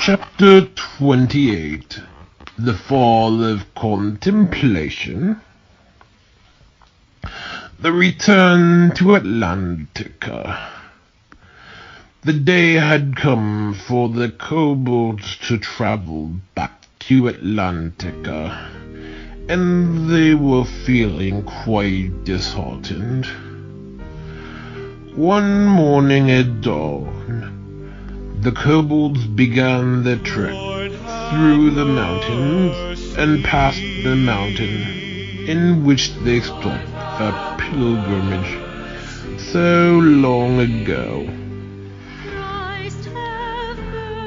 Chapter 28. The Fall of Contemplation. The Return to Atlantica. The day had come for the kobolds to travel back to Atlantica, and they were feeling quite disheartened. One morning at dawn, the kobolds began their trek through the mountains and past the mountain in which they stopped a pilgrimage so long ago.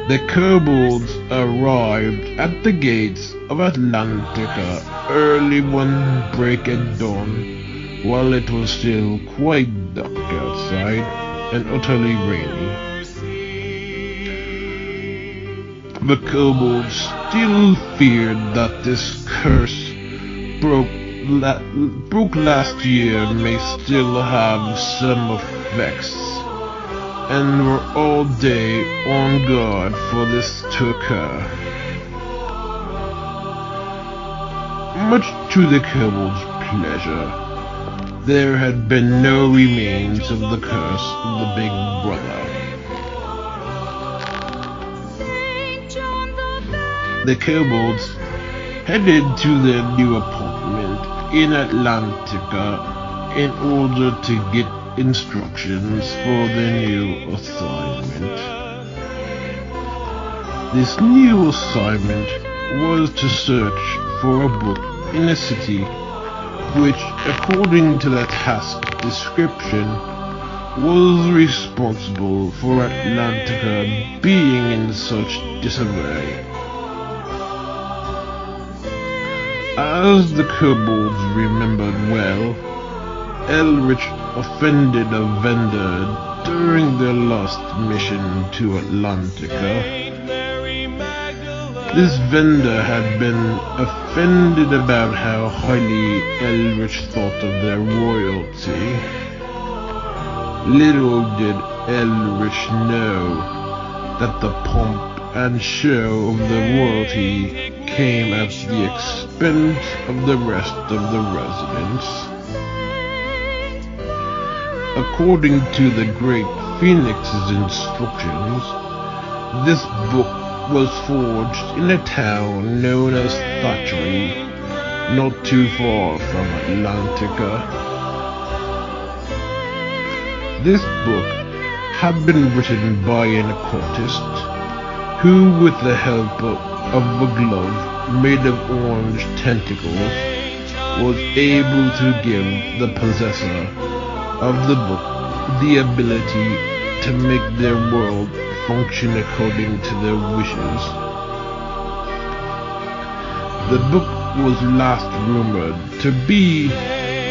The kobolds arrived at the gates of Atlantica early one break at dawn, while it was still quite dark outside and utterly rainy. The kobolds still feared that this curse broke last year may still have some effects, and were all day on guard for this to occur. Much to the kobolds' pleasure, there had been no remains of the curse of the Big Brother. The kobolds headed to their new apartment in Atlantica in order to get instructions for their new assignment. This new assignment was to search for a book in a city which, according to the task description, was responsible for Atlantica being in such disarray. As the kobolds remembered well, Elrich offended a vendor during their last mission to Atlantica. This vendor had been offended about how highly Elrich thought of their royalty. Little did Elrich know that the pomp and show of the royalty came at the expense of the rest of the residents. According to the Great Phoenix's instructions, this book was forged in a town known as Thatchery, not too far from Atlantica. This book had been written by an occultist who, with the help of a glove made of orange tentacles, was able to give the possessor of the book the ability to make their world function according to their wishes. The book was last rumored to be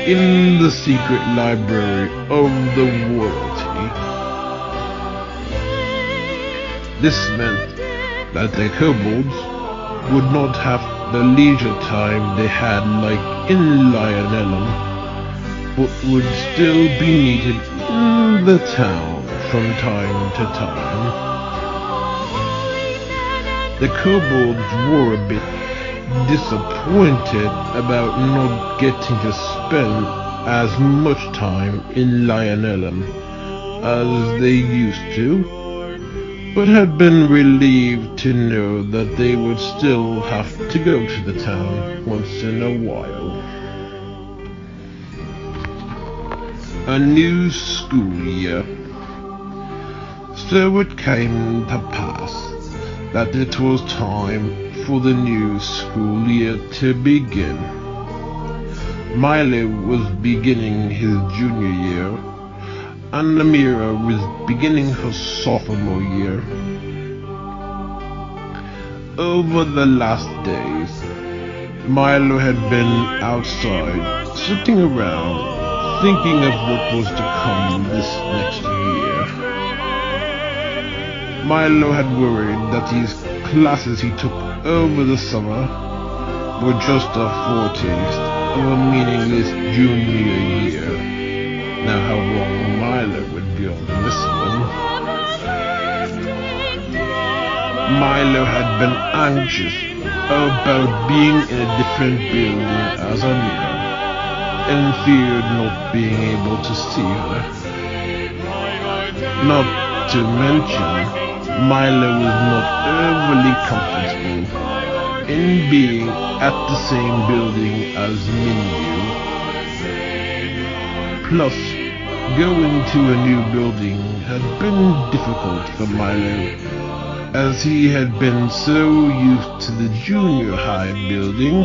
in the secret library of the royalty. This meant that the kobolds would not have the leisure time they had like in Lionellum, but would still be needed in the town from time to time. The kobolds were a bit disappointed about not getting to spend as much time in Lionellum as they used to, but had been relieved to know that they would still have to go to the town once in a while. A new school year. So it came to pass that it was time for the new school year to begin. Milo was beginning his junior year, and Amira was beginning her sophomore year. Over the last days, Milo had been outside, sitting around, thinking of what was to come this next year. Milo had worried that his classes he took over the summer were just a foretaste of a meaningless junior year. Now how wrong Milo would be on this one. Milo had been anxious about being in a different building as Amira, and feared not being able to see her. Not to mention, Milo was not overly comfortable in being at the same building as Minyu. Plus, going to a new building had been difficult for Milo, as he had been so used to the junior high building.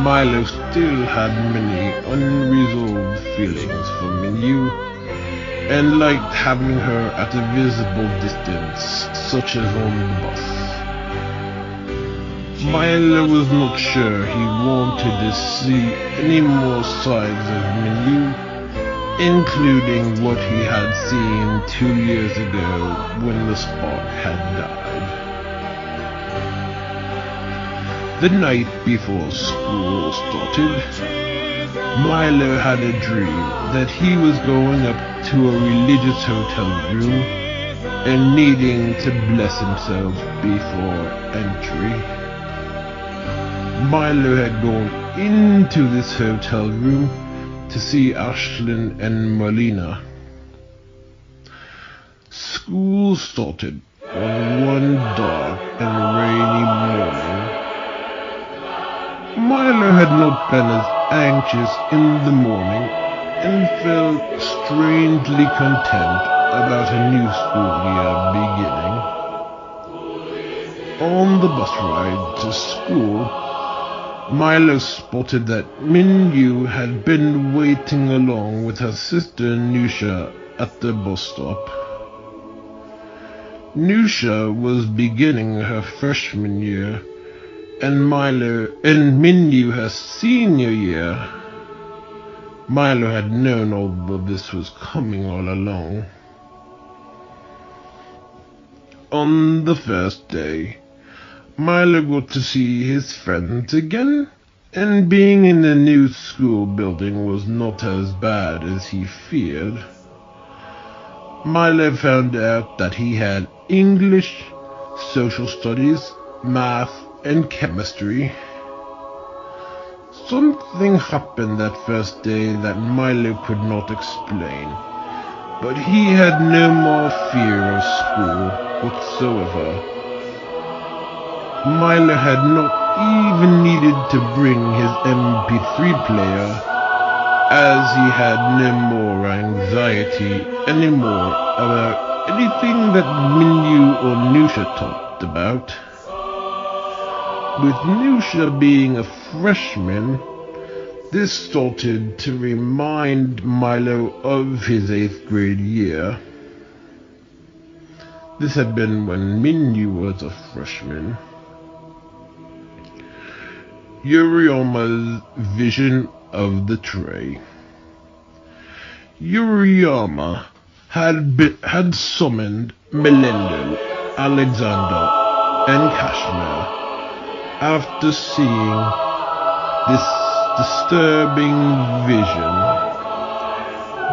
Milo still had many unresolved feelings for Minyu, and liked having her at a visible distance, such as on the bus. Milo was not sure he wanted to see any more sides of Minyu, including what he had seen 2 years ago when the spark had died. The night before school started, Milo had a dream that he was going up to a religious hotel room and needing to bless himself before entry. Milo had gone into this hotel room to see Ashlyn and Molina. School started on one dark and rainy morning. Milo had not been as anxious in the morning and felt strangely content about a new school year beginning. On the bus ride to school, Milo spotted that Minyu had been waiting along with her sister Nusha at the bus stop. Nusha was beginning her freshman year, and Minyu her senior year. Milo had known all of this was coming all along. On the first day, Milo got to see his friends again, and being in the new school building was not as bad as he feared. Milo found out that he had English, social studies, math, and chemistry. Something happened that first day that Milo could not explain, but he had no more fear of school whatsoever. Milo had not even needed to bring his MP3 player, as he had no more anxiety anymore about anything that Minyu or Nusha talked about. With Nusha being a freshman, this started to remind Milo of his 8th grade year. This had been when Minyu was a freshman. Yuriyama's vision of the tray. Yuriyama had summoned Melendo, Alexander, and Kashmir after seeing this disturbing vision.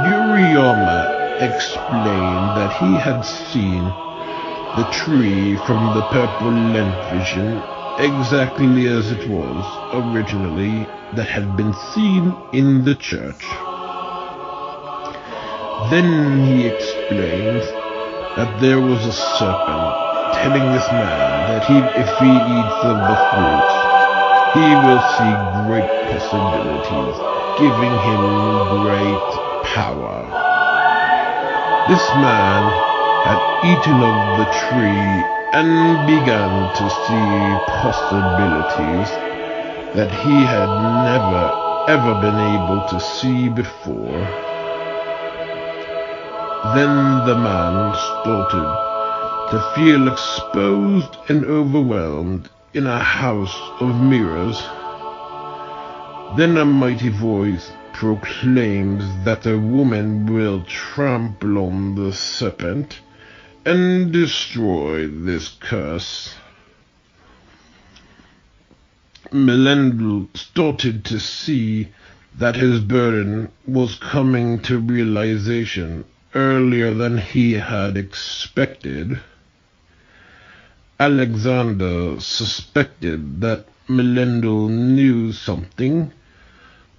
Yuriyama explained that he had seen the tree from the purple lent vision exactly as it was originally that had been seen in the church. Then he explained that there was a serpent telling this man that if he eats of the fruits, he will see great possibilities, giving him great power. This man had eaten of the tree and began to see possibilities that he had never ever been able to see before. Then the man started to feel exposed and overwhelmed in a house of mirrors. Then a mighty voice proclaims that a woman will trample on the serpent and destroy this curse. Melendl started to see that his burden was coming to realization earlier than he had expected. Alexander suspected that Melendel knew something,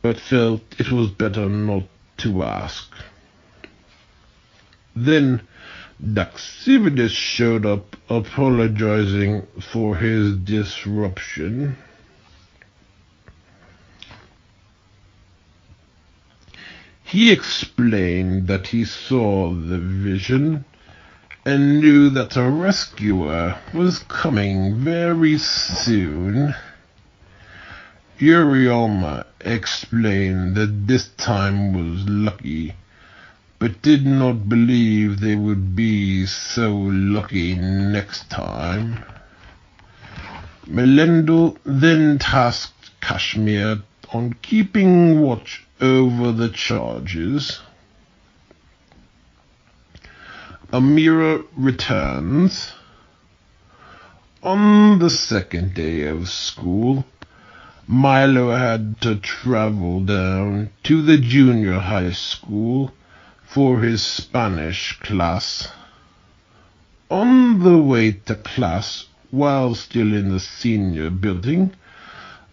but felt it was better not to ask. Then Daxividus showed up, apologizing for his disruption. He explained that he saw the vision and knew that a rescuer was coming very soon. Urielma explained that this time was lucky, but did not believe they would be so lucky next time. Melendel then tasked Kashmir on keeping watch over the charges. Amira returns. On the second day of school, Milo had to travel down to the junior high school for his Spanish class. On the way to class, while still in the senior building,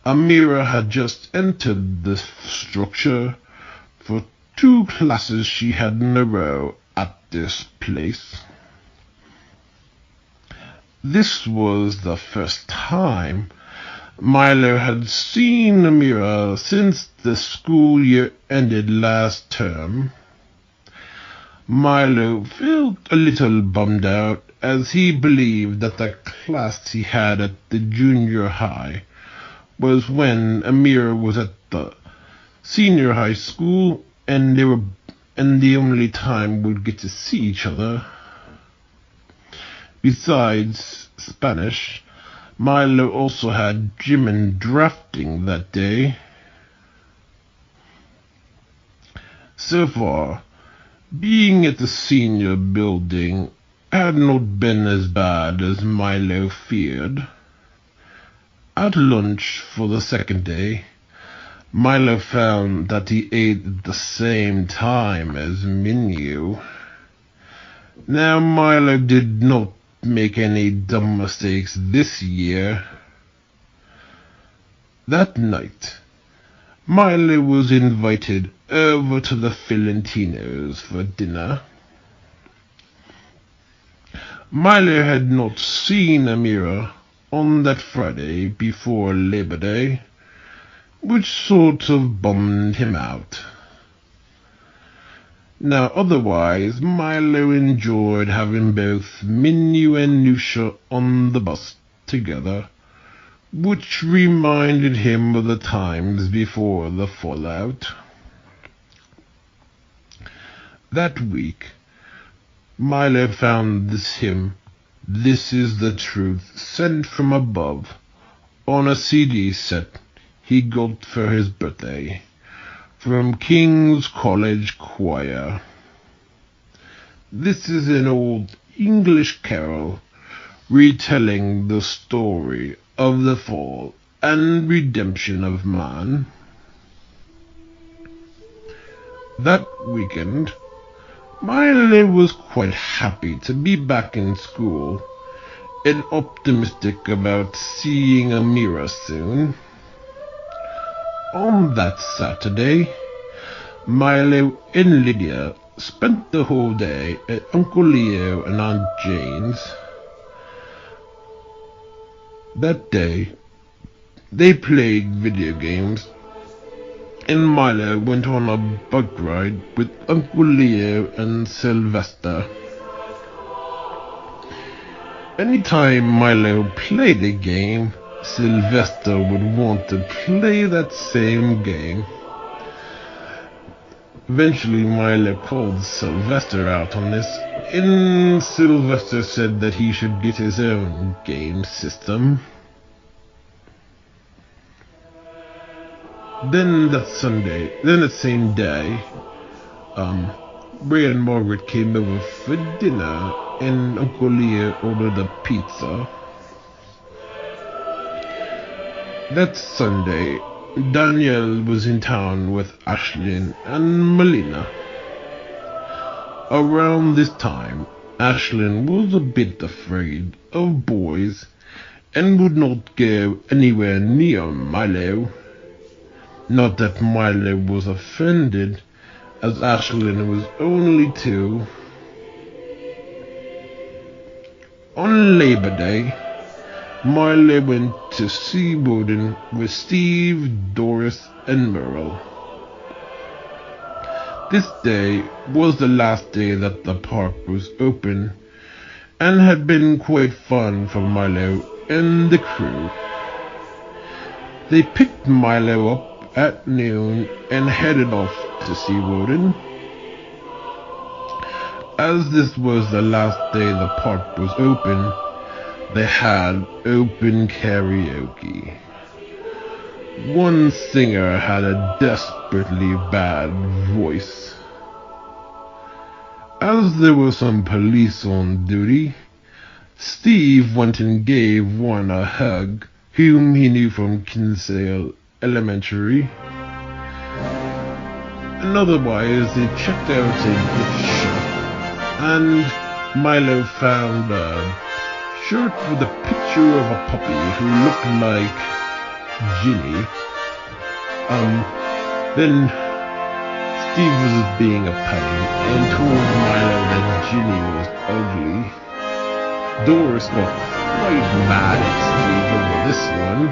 Amira had just entered the structure for 2 classes she had in a row at this place. This was the first time Milo had seen Amira since the school year ended last term. Milo felt a little bummed out, as he believed that the class he had at the junior high was when Amira was at the senior high school, and the only time we'd get to see each other. Besides Spanish, Milo also had gym and drafting that day. So far, being at the senior building had not been as bad as Milo feared. At lunch for the second day, Milo found that he ate at the same time as Minyu. Now Milo did not make any dumb mistakes this year. That night, Milo was invited over to the Fiorentinos for dinner. Milo had not seen Amira on that Friday before Labor Day, which sort of bummed him out. Now otherwise, Milo enjoyed having both Minyu and Nusha on the bus together, which reminded him of the times before the fallout. That week, Milo found this hymn, "This is the Truth," sent from above, on a CD set he got for his birthday, from King's College Choir. This is an old English carol retelling the story of the fall and redemption of man. That weekend, Milo was quite happy to be back in school and optimistic about seeing Amira soon. On that Saturday, Milo and Lydia spent the whole day at Uncle Leo and Aunt Jane's. That day, they played video games, and Milo went on a bike ride with Uncle Leo and Sylvester. Anytime Milo played a game, Sylvester would want to play that same game. Eventually, Milo called Sylvester out on this, and Sylvester said that he should get his own game system. Then that same day, Ray and Margaret came over for dinner, and Uncle Leo ordered a pizza. That Sunday, Danielle was in town with Ashlyn and Melina. Around this time, Ashlyn was a bit afraid of boys and would not go anywhere near Milo. Not that Milo was offended, as Ashlyn was only 2. On Labor Day, Milo went to Seaboden with Steve, Doris, and Merle. This day was the last day that the park was open, and had been quite fun for Milo and the crew. They picked Milo up at noon and headed off to Seaboden. As this was the last day the park was open, they had open karaoke. One singer had a desperately bad voice. As there were some police on duty, Steve went and gave one a hug, whom he knew from Kinsale Elementary. And otherwise they checked out a gift shop, and Milo found a shirt with a picture of a puppy who looked like Ginny. Then Steve was being a pain and told Milo that Ginny was ugly. Doris got quite mad at Steve over this one.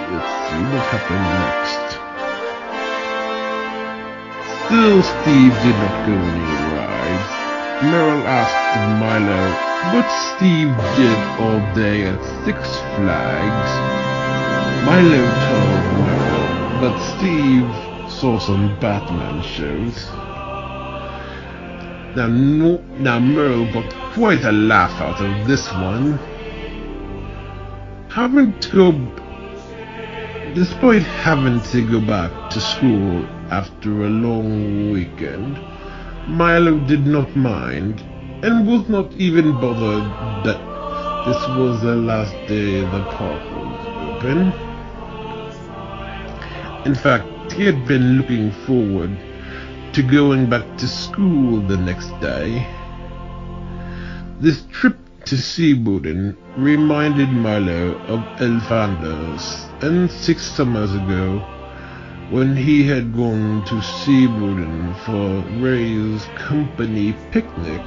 Let's see what happened next. Still, Steve did not go any rides. Merrill asked Milo what Steve did all day at Six Flags. Milo told Merrill that Steve saw some Batman shows. Now Merle got quite a laugh out of this one. Despite having to go back to school after a long weekend, Milo did not mind, and was not even bothered that this was the last day the park was open. In fact, he had been looking forward to going back to school the next day. This trip to Seaboden reminded Milo of Elfander's, and 6 summers ago, when he had gone to Seaboden for Ray's company picnic.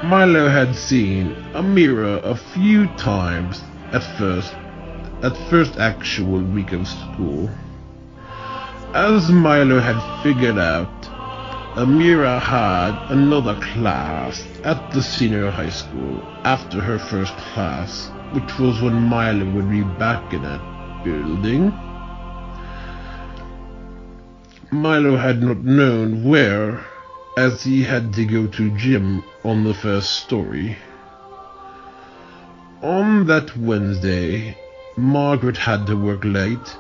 Milo had seen Amira a few times at first actual week of school. As Milo had figured out, Amira had another class at the senior high school after her first class, which was when Milo would be back in that building. Milo had not known where, as he had to go to gym on the first story. On that Wednesday, Margaret had to work late,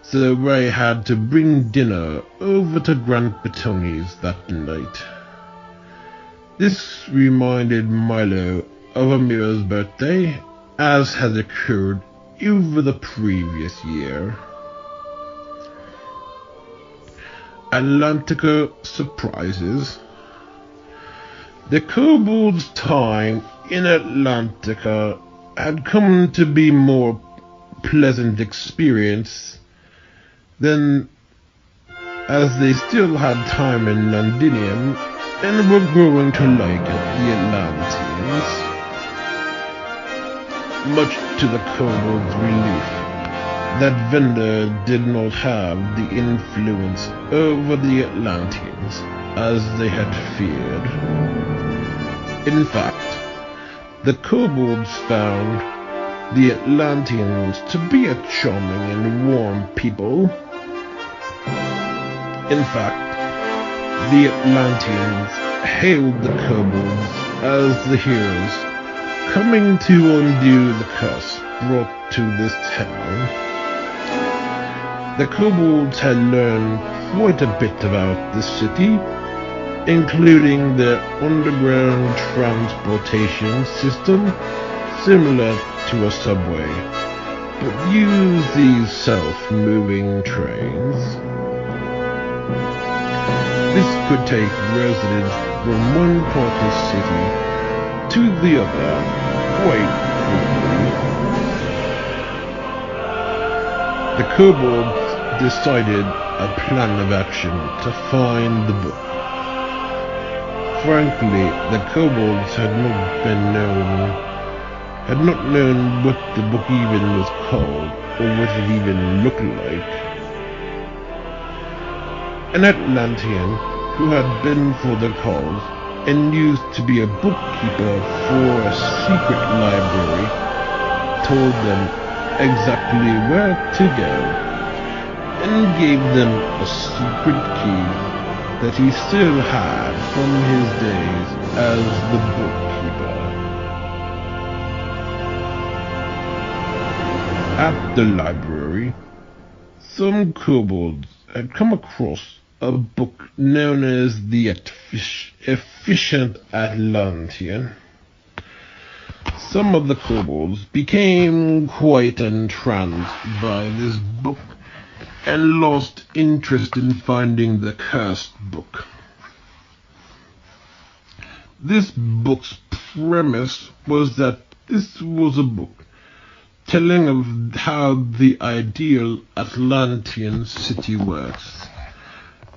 so Ray had to bring dinner over to Grant Petoni's that night. This reminded Milo of Amira's birthday, as had occurred over the previous year. Atlantica surprises. The kobold's time in Atlantica had come to be more pleasant experience than, as they still had time in Londinium and were growing to like the Atlanteans. Much to the kobold's relief, that vendor did not have the influence over the Atlanteans as they had feared. In fact, the kobolds found the Atlanteans to be a charming and warm people. In fact, the Atlanteans hailed the kobolds as the heroes coming to undo the curse brought to this town. The kobolds had learned quite a bit about the city, including their underground transportation system, similar to a subway, but use these self-moving trains. This could take residents from one part of the city to the other quite quickly. The kobolds decided a plan of action to find the book. Frankly, the kobolds had not known what the book even was called, or what it even looked like. An Atlantean who had been for the cause and used to be a bookkeeper for a secret library told them exactly where to go and gave them a secret key that he still had from his days as the bookkeeper. At the library, some kobolds had come across a book known as the Efficient Atlantean. Some of the kobolds became quite entranced by this book and lost interest in finding the cursed book. This book's premise was that this was a book telling of how the ideal Atlantean city works,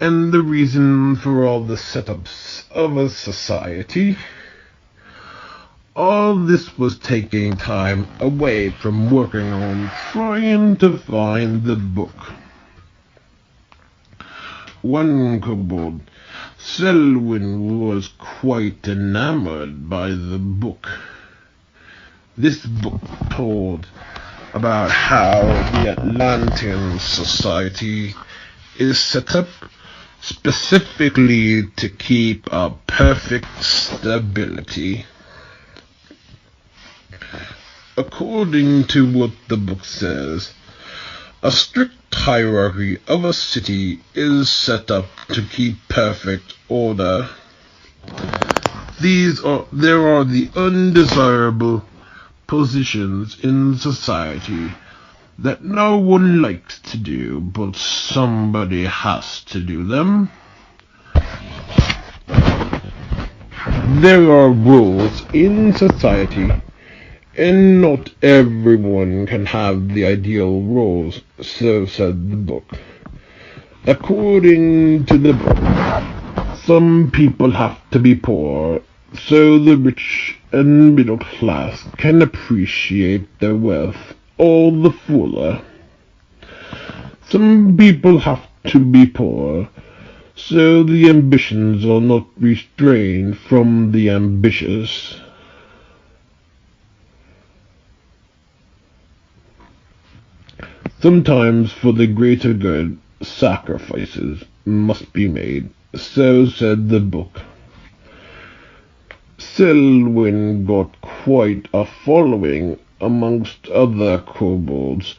and the reason for all the setups of a society. All this was taking time away from working on trying to find the book. One kobold, Selwyn, was quite enamored by the book. This book told about how the Atlantean society is set up specifically to keep a perfect stability. According to what the book says, a strict hierarchy of a city is set up to keep perfect order. There are the undesirable positions in society that no one likes to do, but somebody has to do them. There are rules in society, and not everyone can have the ideal roles, so said the book. According to the book, some people have to be poor, so the rich and middle class can appreciate their wealth all the fuller. Some people have to be poor, so the ambitions are not restrained from the ambitious. Sometimes, for the greater good, sacrifices must be made, so said the book. Selwyn got quite a following amongst other kobolds,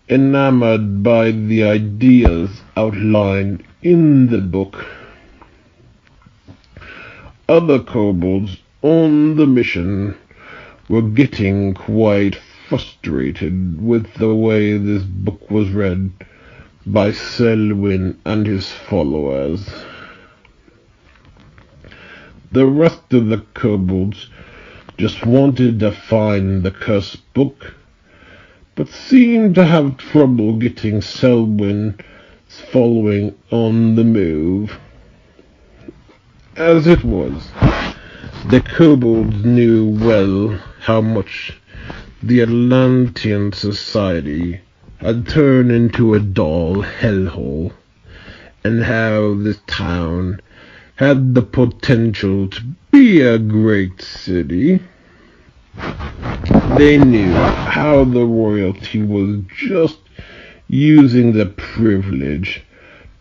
enamored by the ideas outlined in the book. Other kobolds on the mission were getting quite frustrated with the way this book was read by Selwyn and his followers. The rest of the kobolds just wanted to find the cursed book, but seemed to have trouble getting Selwyn's following on the move. As it was, the kobolds knew well how much the Atlantean society had turned into a dull hellhole, and how this town had the potential to be a great city. They knew how the royalty was just using the privilege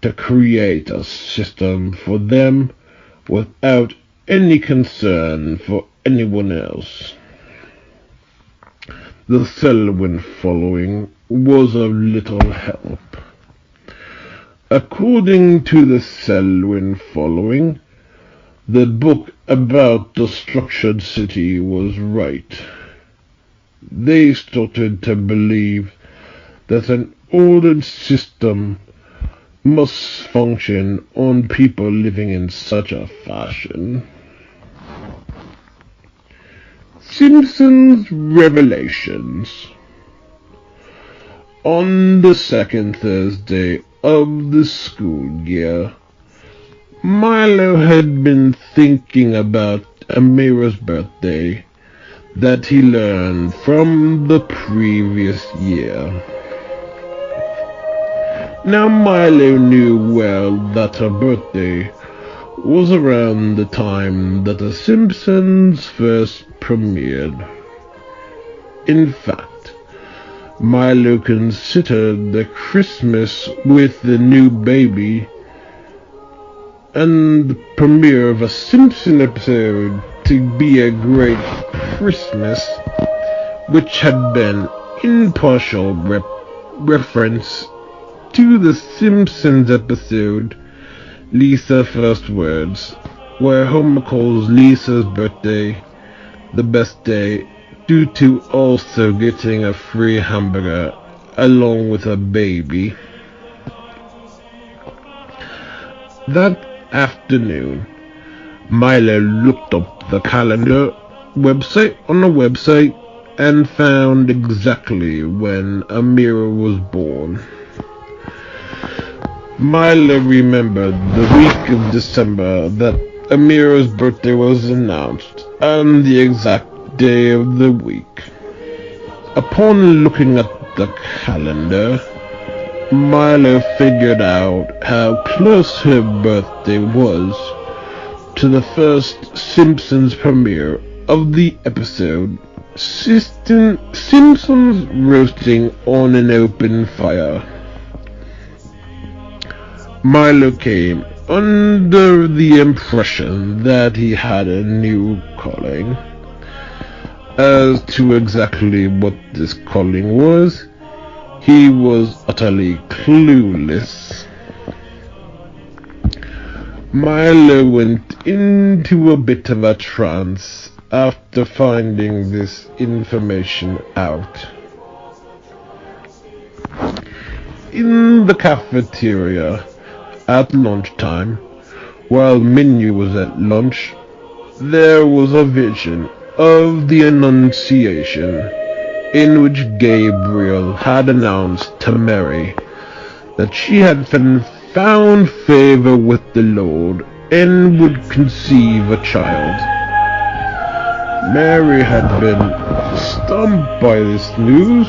to create a system for them without any concern for anyone else. The Selwyn following was of little help. According to the Selwyn following, the book about the structured city was right. They started to believe that an ordered system must function on people living in such a fashion. Simpsons Revelations. On the second Thursday of the school year, Milo had been thinking about Amira's birthday that he learned from the previous year. Now Milo knew well that her birthday was around the time that The Simpsons first premiered. In fact, Milo considered the Christmas with the new baby and the premiere of a Simpson episode to be a great Christmas, which had been in partial reference to the Simpsons episode Lisa First Words, where Homer calls Lisa's birthday the best day due to also getting a free hamburger along with a baby. That afternoon, Milo looked up the calendar website on the website and found exactly when Amira was born. Milo remembered the week of December that Amira's birthday was announced and the exact day of the week. Upon looking at the calendar, Milo figured out how close her birthday was to the first Simpsons premiere of the episode Simpsons Roasting on an Open Fire. Milo came under the impression that he had a new calling. As to exactly what this calling was, he was utterly clueless. Milo went into a bit of a trance after finding this information out. In the cafeteria at lunchtime, while Minnie was at lunch, there was a vision of the Annunciation in which Gabriel had announced to Mary that she had found favor with the Lord and would conceive a child. Mary had been stunned by this news,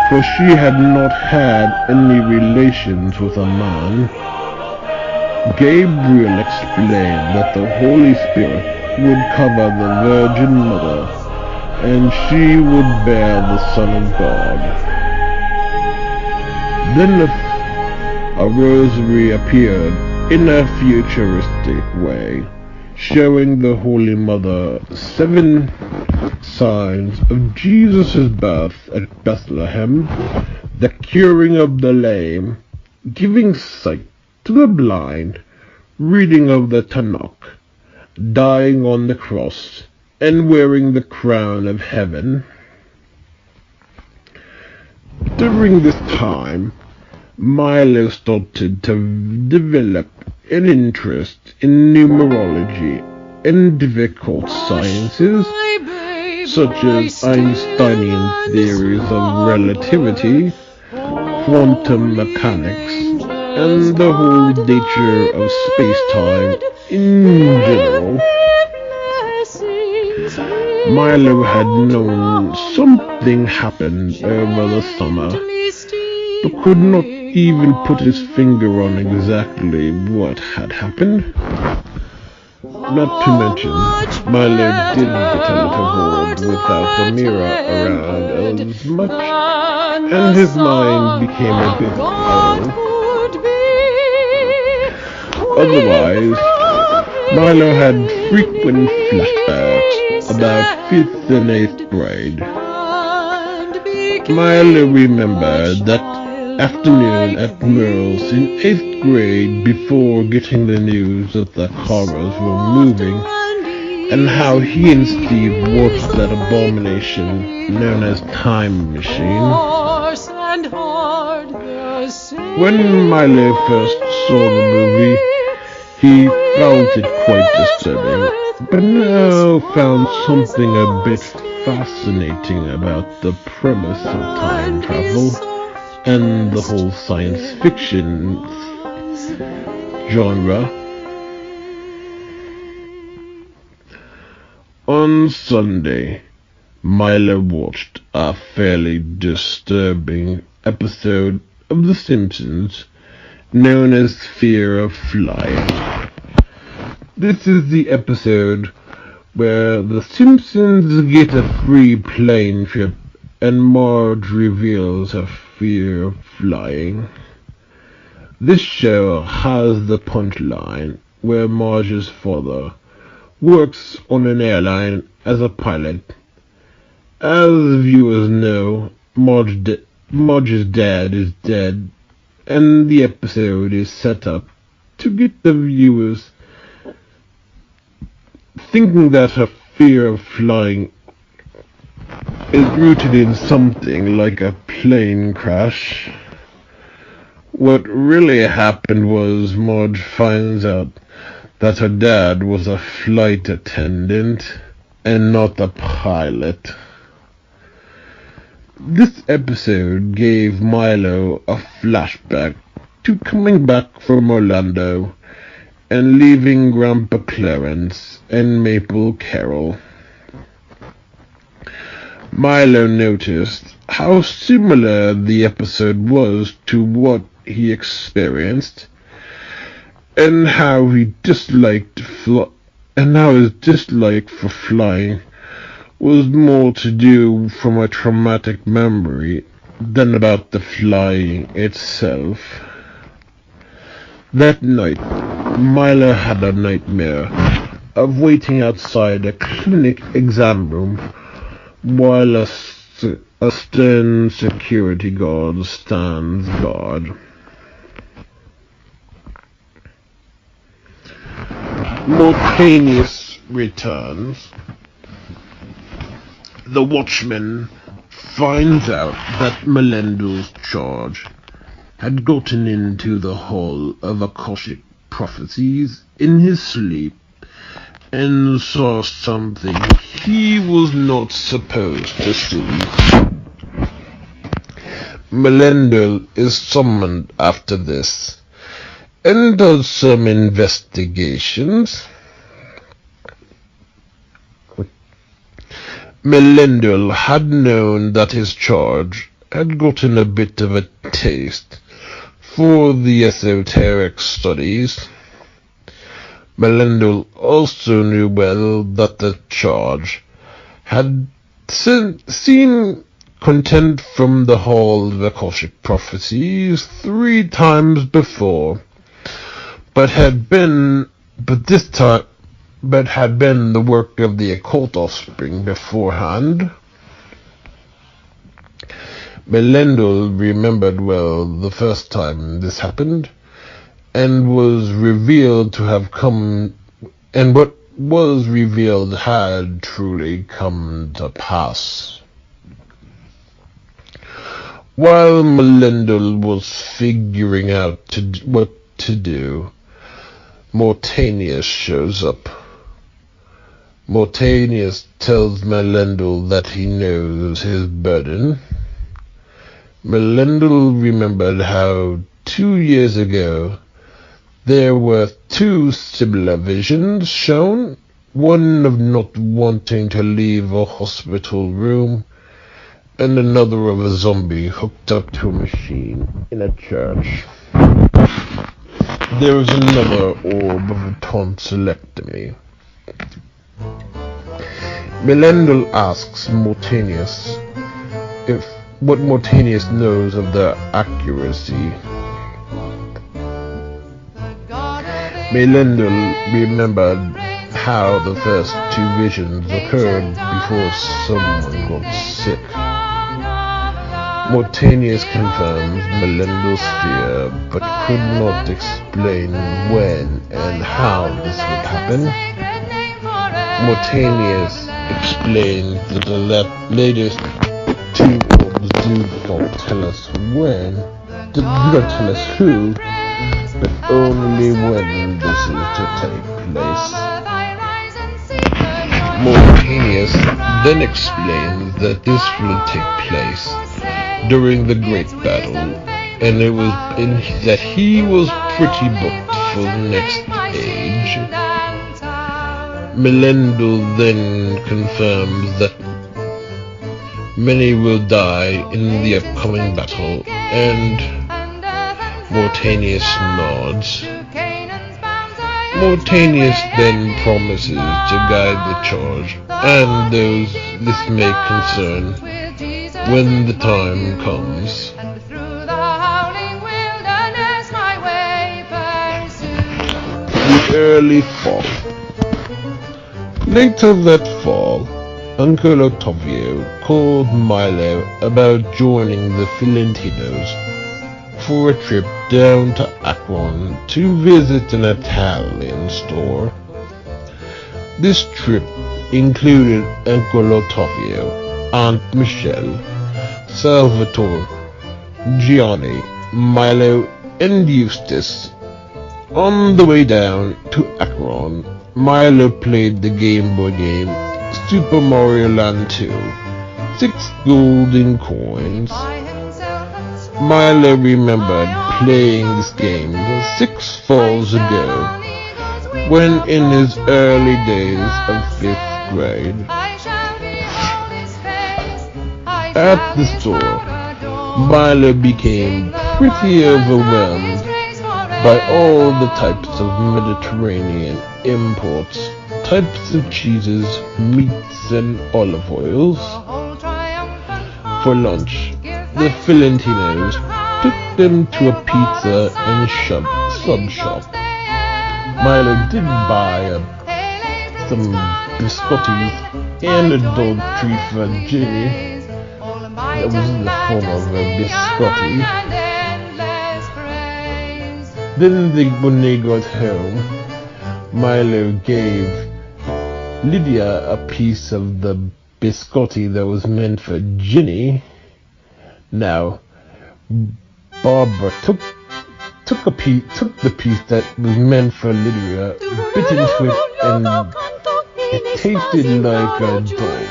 for she had not had any relations with a man. Gabriel explained that the Holy Spirit would cover the Virgin Mother, and she would bear the Son of God. Then a rosary appeared in a futuristic way, showing the Holy Mother 7 signs of Jesus' birth at Bethlehem, the curing of the lame, giving sight to the blind, reading of the Tanakh, dying on the cross, and wearing the crown of heaven. During this time, Milo started to develop an interest in numerology and difficult sciences, such as Einsteinian theories of relativity, quantum mechanics, and the whole nature of space-time in general. Milo had known something happened over the summer, but could not even put his finger on exactly what had happened. Not to mention, Milo did get a little bored without Amira around as much, and his mind became a bit idle. Otherwise, Milo had frequent flashbacks about 5th and 8th grade. Milo remembered that afternoon at Merle's in 8th grade before getting the news that the cars were moving. and how he and Steve watched that abomination known as Time Machine. When Milo first saw the movie, he found it quite disturbing, but now found something a bit fascinating about the premise of time travel and the whole science fiction genre. On Sunday, Milo watched a fairly disturbing episode of The Simpsons known as Fear of Flying. This is the episode where the Simpsons get a free plane trip and Marge reveals her fear of flying. This show has the punchline where Marge's father works on an airline as a pilot. As viewers know, Marge's dad is dead, and the episode is set up to get the viewers thinking that her fear of flying is rooted in something like a plane crash. What really happened was Marge finds out that her dad was a flight attendant and not a pilot. This episode gave Milo a flashback to coming back from Orlando and leaving Grandpa Clarence and Maple Carol. Milo noticed how similar the episode was to what he experienced, and how his dislike for flying was more to do from a traumatic memory than about the flying itself. That night, Milo had a nightmare of waiting outside a clinic exam room while a stern security guard stands guard. Mortanius returns. The watchman finds out that Melendul's charge had gotten into the hall of Akashic prophecies in his sleep and saw something he was not supposed to see. Melendul is summoned after this and does some investigations. Melendul had known that his charge had gotten a bit of a taste for the esoteric studies. Melendul also knew well that the charge had seen content from the Hall of Akashic Prophecies 3 times before, but had been the work of the occult offspring beforehand. Melendul remembered well the first time this happened, and was revealed to have come, and what was revealed had truly come to pass. While Melendul was figuring out what to do, Mortanius shows up. Mortanius tells Melendul that he knows his burden. Melendul remembered how 2 years ago there were 2 similar visions shown, one of not wanting to leave a hospital room, and another of a zombie hooked up to a machine in a church. There was another orb of a tonsillectomy. Melendul asks Mortanius what Mortanius knows of their accuracy. Melendul remembered how the first 2 visions occurred before someone got sick. Mortanius confirms Melendul's fear, but could not explain when and how this would happen. Mortanius explains that the latest two orbs do not tell us when, do not tell us who, but only when this is to take place. Mortanius then explains that this will take place during the Great Battle, and that he was pretty booked for the next age. Melendo then confirms that many will die in the upcoming battle, and Mortanius nods. Mortanius then promises to guide the charge and those this may concern when the time comes. The early fall. Later that fall, Uncle Ottavio called Milo about joining the Fiorentinos for a trip down to Akron to visit an Italian store. This trip included Uncle Ottavio, Aunt Michelle, Salvatore, Gianni, Milo, and Eustace. On the way down to Akron, Milo played the Game Boy game Super Mario Land 2. 6 golden coins. Milo remembered playing this game 6 falls ago, when in his early days of 5th grade. At the store, Milo became pretty overwhelmed by all the types of Mediterranean imports, types of cheeses, meats, and olive oils. For lunch, the Fiorentinos took them to a pizza and sub shop. Milo did buy some biscottis and a dog treat for Ginny. That was in the form of a biscotti. Then when they got home, Milo gave Lydia a piece of the biscotti that was meant for Ginny. Now, Barbara took the piece that was meant for Lydia, bit into it, and it tasted like a dog treat.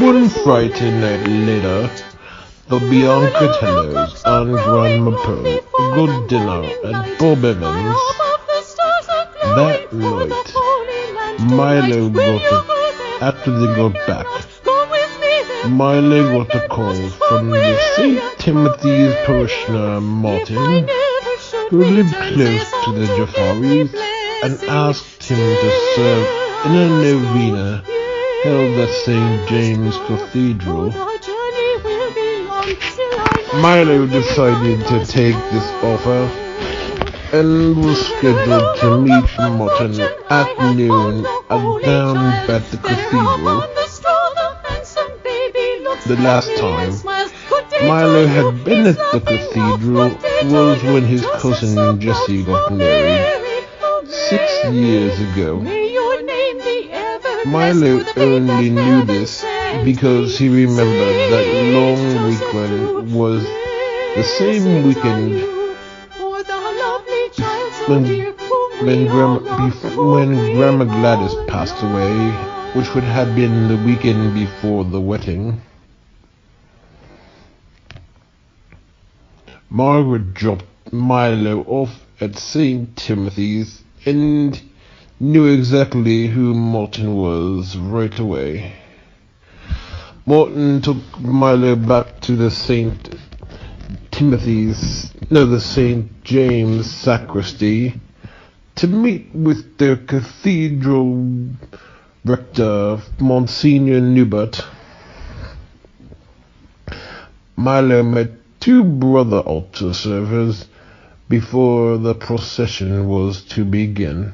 One Friday night later, the Biancatellos and Grandma Pearl got dinner at Bob Evans. That night, after they got back, Milo got a call from the St. Timothy's parishioner Martin, who lived close to the Jafaris, and asked him to serve in a novena held at St. James Cathedral. Milo decided to take this offer and was scheduled to meet Martin at noon down at the cathedral. The last time Milo had been at the cathedral was when his cousin Jesse got married 6 years ago. Milo only knew this because he remembered that long weekend was the same weekend when Grandma Gladys passed away, which would have been the weekend before the wedding. Margaret dropped Milo off at St. Timothy's and knew exactly who Martin was right away. Martin took Milo back to the St. James sacristy to meet with the cathedral rector, Monsignor Newbert. Milo met two brother altar servers before the procession was to begin.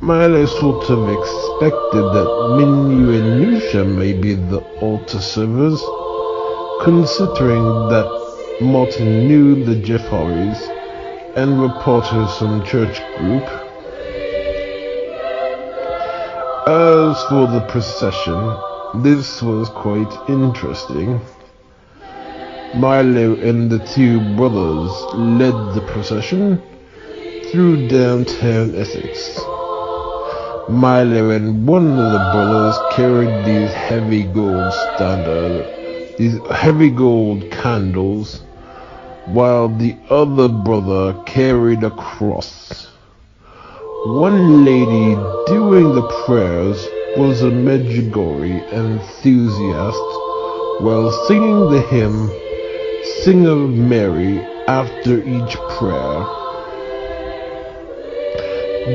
Milo sort of expected that Minyu and Nusha may be the altar servers, considering that Martin knew the Jeffaris and were part of some church group. As for the procession, this was quite interesting. Milo and the two brothers led the procession through downtown Essex. Milo and one of the brothers carried these heavy gold candles, while the other brother carried a cross. One lady doing the prayers was a Medjugorje enthusiast, while singing the hymn "Sing of Mary" after each prayer.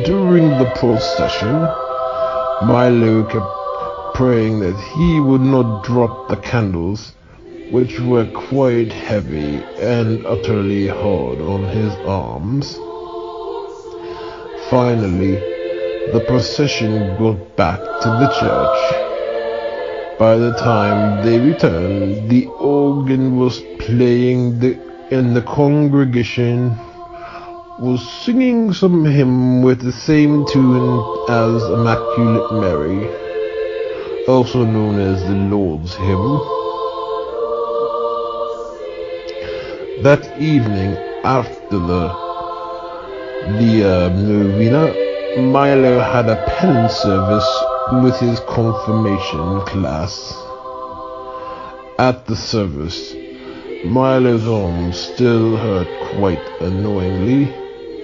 During the procession, Milo kept praying that he would not drop the candles, which were quite heavy and utterly hard on his arms. Finally, the procession got back to the church. By the time they returned, the organ was playing and the congregation was singing some hymn with the same tune as Immaculate Mary, also known as the Lord's Hymn. That evening, after the novena, Milo had a penance service with his confirmation class. At the service, Milo's arms still hurt quite annoyingly,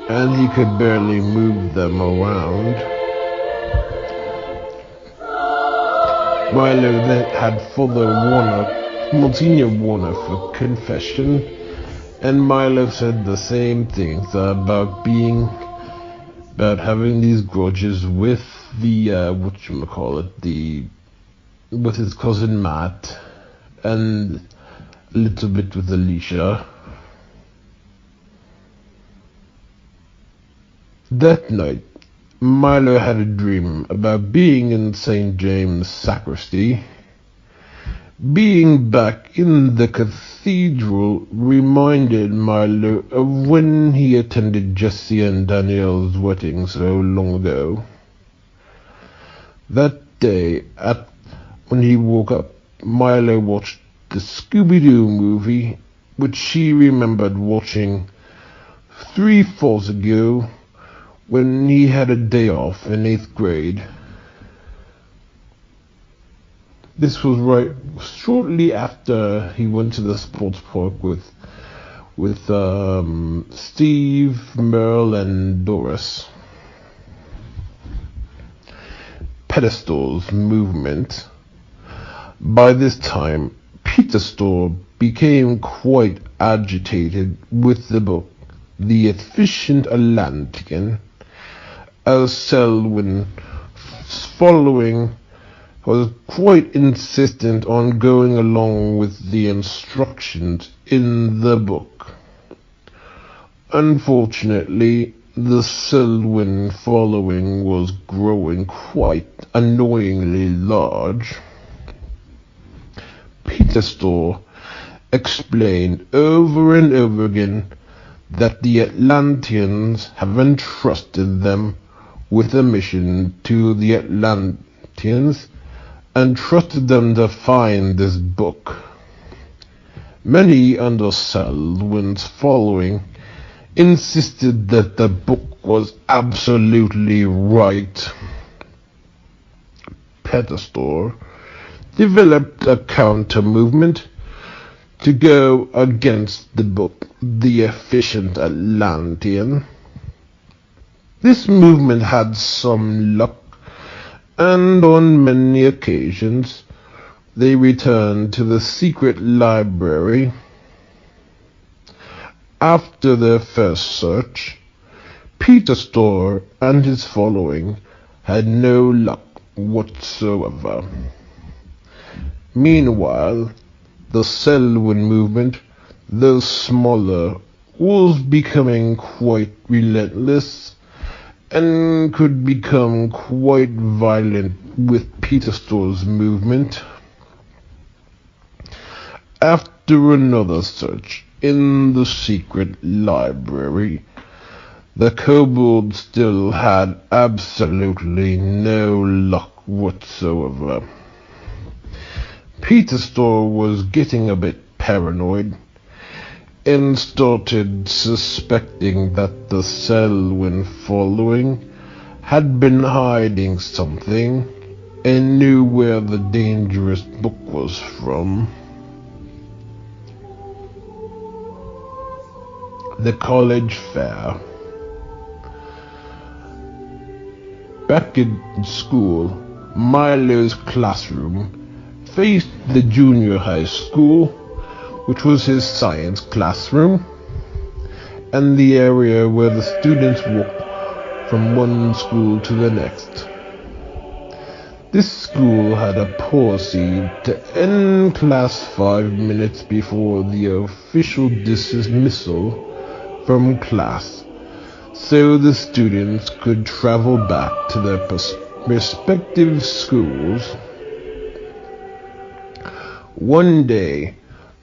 and he could barely move them around. Milo then had Monsignor Warner for confession, and Milo said the same things about having these grudges with with his cousin Matt, and a little bit with Alicia. That night, Milo had a dream about being in St. James' sacristy. Being back in the cathedral reminded Milo of when he attended Jesse and Danielle's wedding so long ago. That day, when he woke up, Milo watched the Scooby-Doo movie, which he remembered watching 3 falls ago when he had a day off in 8th grade. This was right shortly after he went to the sports park with Steve, Merle, and Doris. Pedestal's movement. By this time, Peter Storr became quite agitated with the book The Efficient Atlantean, as Selwyn, following, was quite insistent on going along with the instructions in the book. Unfortunately, the Selwyn following was growing quite annoyingly large. Peter Storr explained over and over again that the Atlanteans have entrusted them with a mission to the Atlanteans and trusted them to find this book. Many under Selwyn's following insisted that the book was absolutely right. Peter Storr developed a counter-movement to go against the book The Efficient Atlantean. This movement had some luck, and on many occasions they returned to the secret library. After their first search, Peter Storr and his following had no luck whatsoever. Meanwhile, The Selwyn movement, though smaller, was becoming quite relentless and could become quite violent with Peter Storr's movement. After another search in the secret library, the kobold still had absolutely no luck whatsoever. Peter Storr was getting a bit paranoid and started suspecting that the Selwyn following had been hiding something and knew where the dangerous book was from. The college fair. Back in school, Milo's classroom faced the junior high school, which was his science classroom, and the area where the students walked from one school to the next. This school had a policy to end class 5 minutes before the official dismissal from class, so the students could travel back to their respective schools. One day,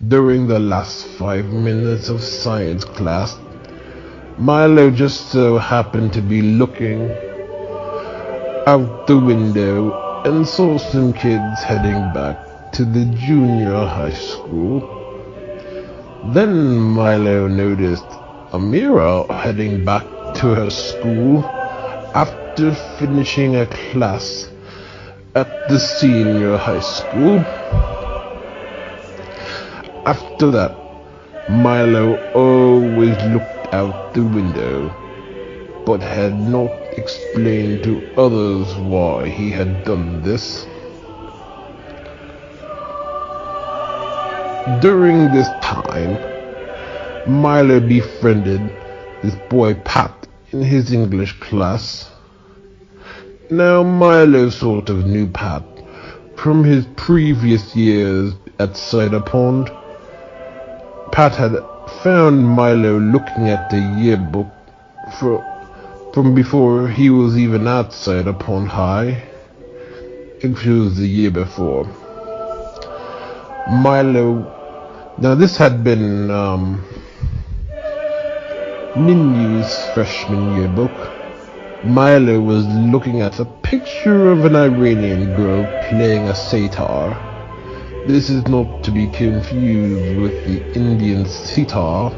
during the last 5 minutes of science class, Milo just so happened to be looking out the window and saw some kids heading back to the junior high school. Then Milo noticed Amira heading back to her school after finishing a class at the senior high school. After that, Milo always looked out the window, but had not explained to others why he had done this. During this time, Milo befriended this boy Pat in his English class. Now Milo sort of knew Pat from his previous years at Cider Pond. Pat had found Milo looking at the yearbook from before he was even at Cider Pond High. It was the year before. Now this had been Ninu's freshman yearbook. Milo was looking at a picture of an Iranian girl playing a sitar. This is not to be confused with the Indian sitar.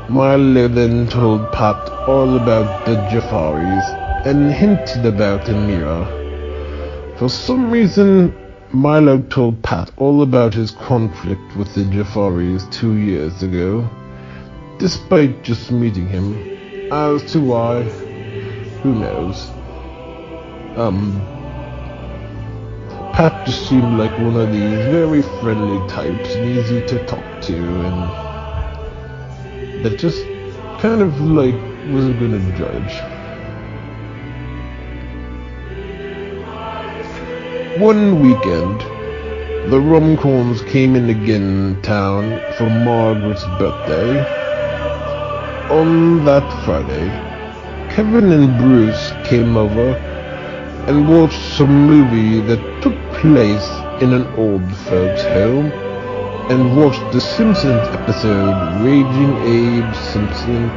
Milo then told Pat all about the Jafaris and hinted about Amira. For some reason, Milo told Pat all about his conflict with the Jafaris 2 years ago, despite just meeting him. As to why, who knows? Pat just seemed like one of these very friendly types and easy to talk to, and that just kind of like wasn't gonna judge. One weekend, the Rumcorns came in again town for Margaret's birthday. On that Friday, Kevin and Bruce came over and watched some movie that took place in an old folks' home, and watched the Simpsons episode Raging Abe Simpson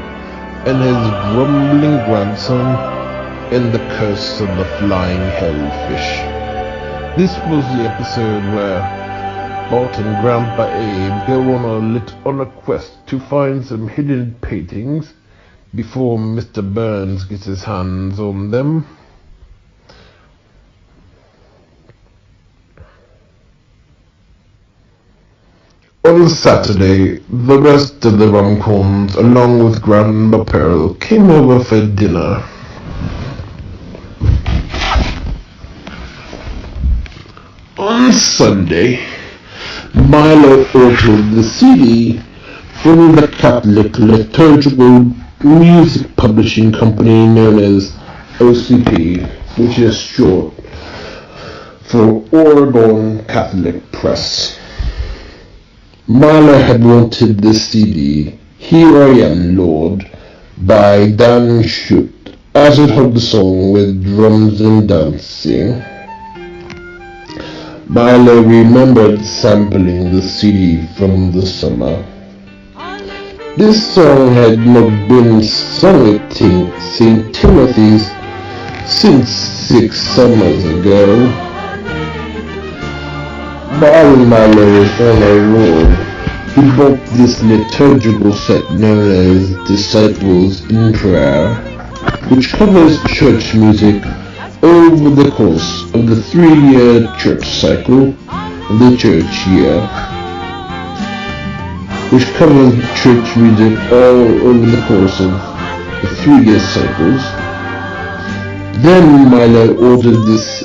and his grumbling grandson and the curse of the flying hellfish. This was the episode where Bart and Grandpa Abe go on a quest to find some hidden paintings before Mr. Burns gets his hands on them. On Saturday, the rest of the Rumcorns, along with Grandma Pearl, came over for dinner. On Sunday, Milo ordered the CD from the Catholic Liturgical Music Publishing Company known as OCP, which is short for Oregon Catholic Press. Milo had wanted the CD Here I Am, Lord by Dan Schutt, as it had the song with drums and dancing. Milo remembered sampling the CD from the summer. This song had not been sung at St. Timothy's since 6 summers ago. While Milo was on a roll, he bought this liturgical set known as Disciples in Prayer, which covers church music over the course of the 3-year church cycle of the church year, which covers church music all over the course of the 3-year cycles. Then Milo ordered this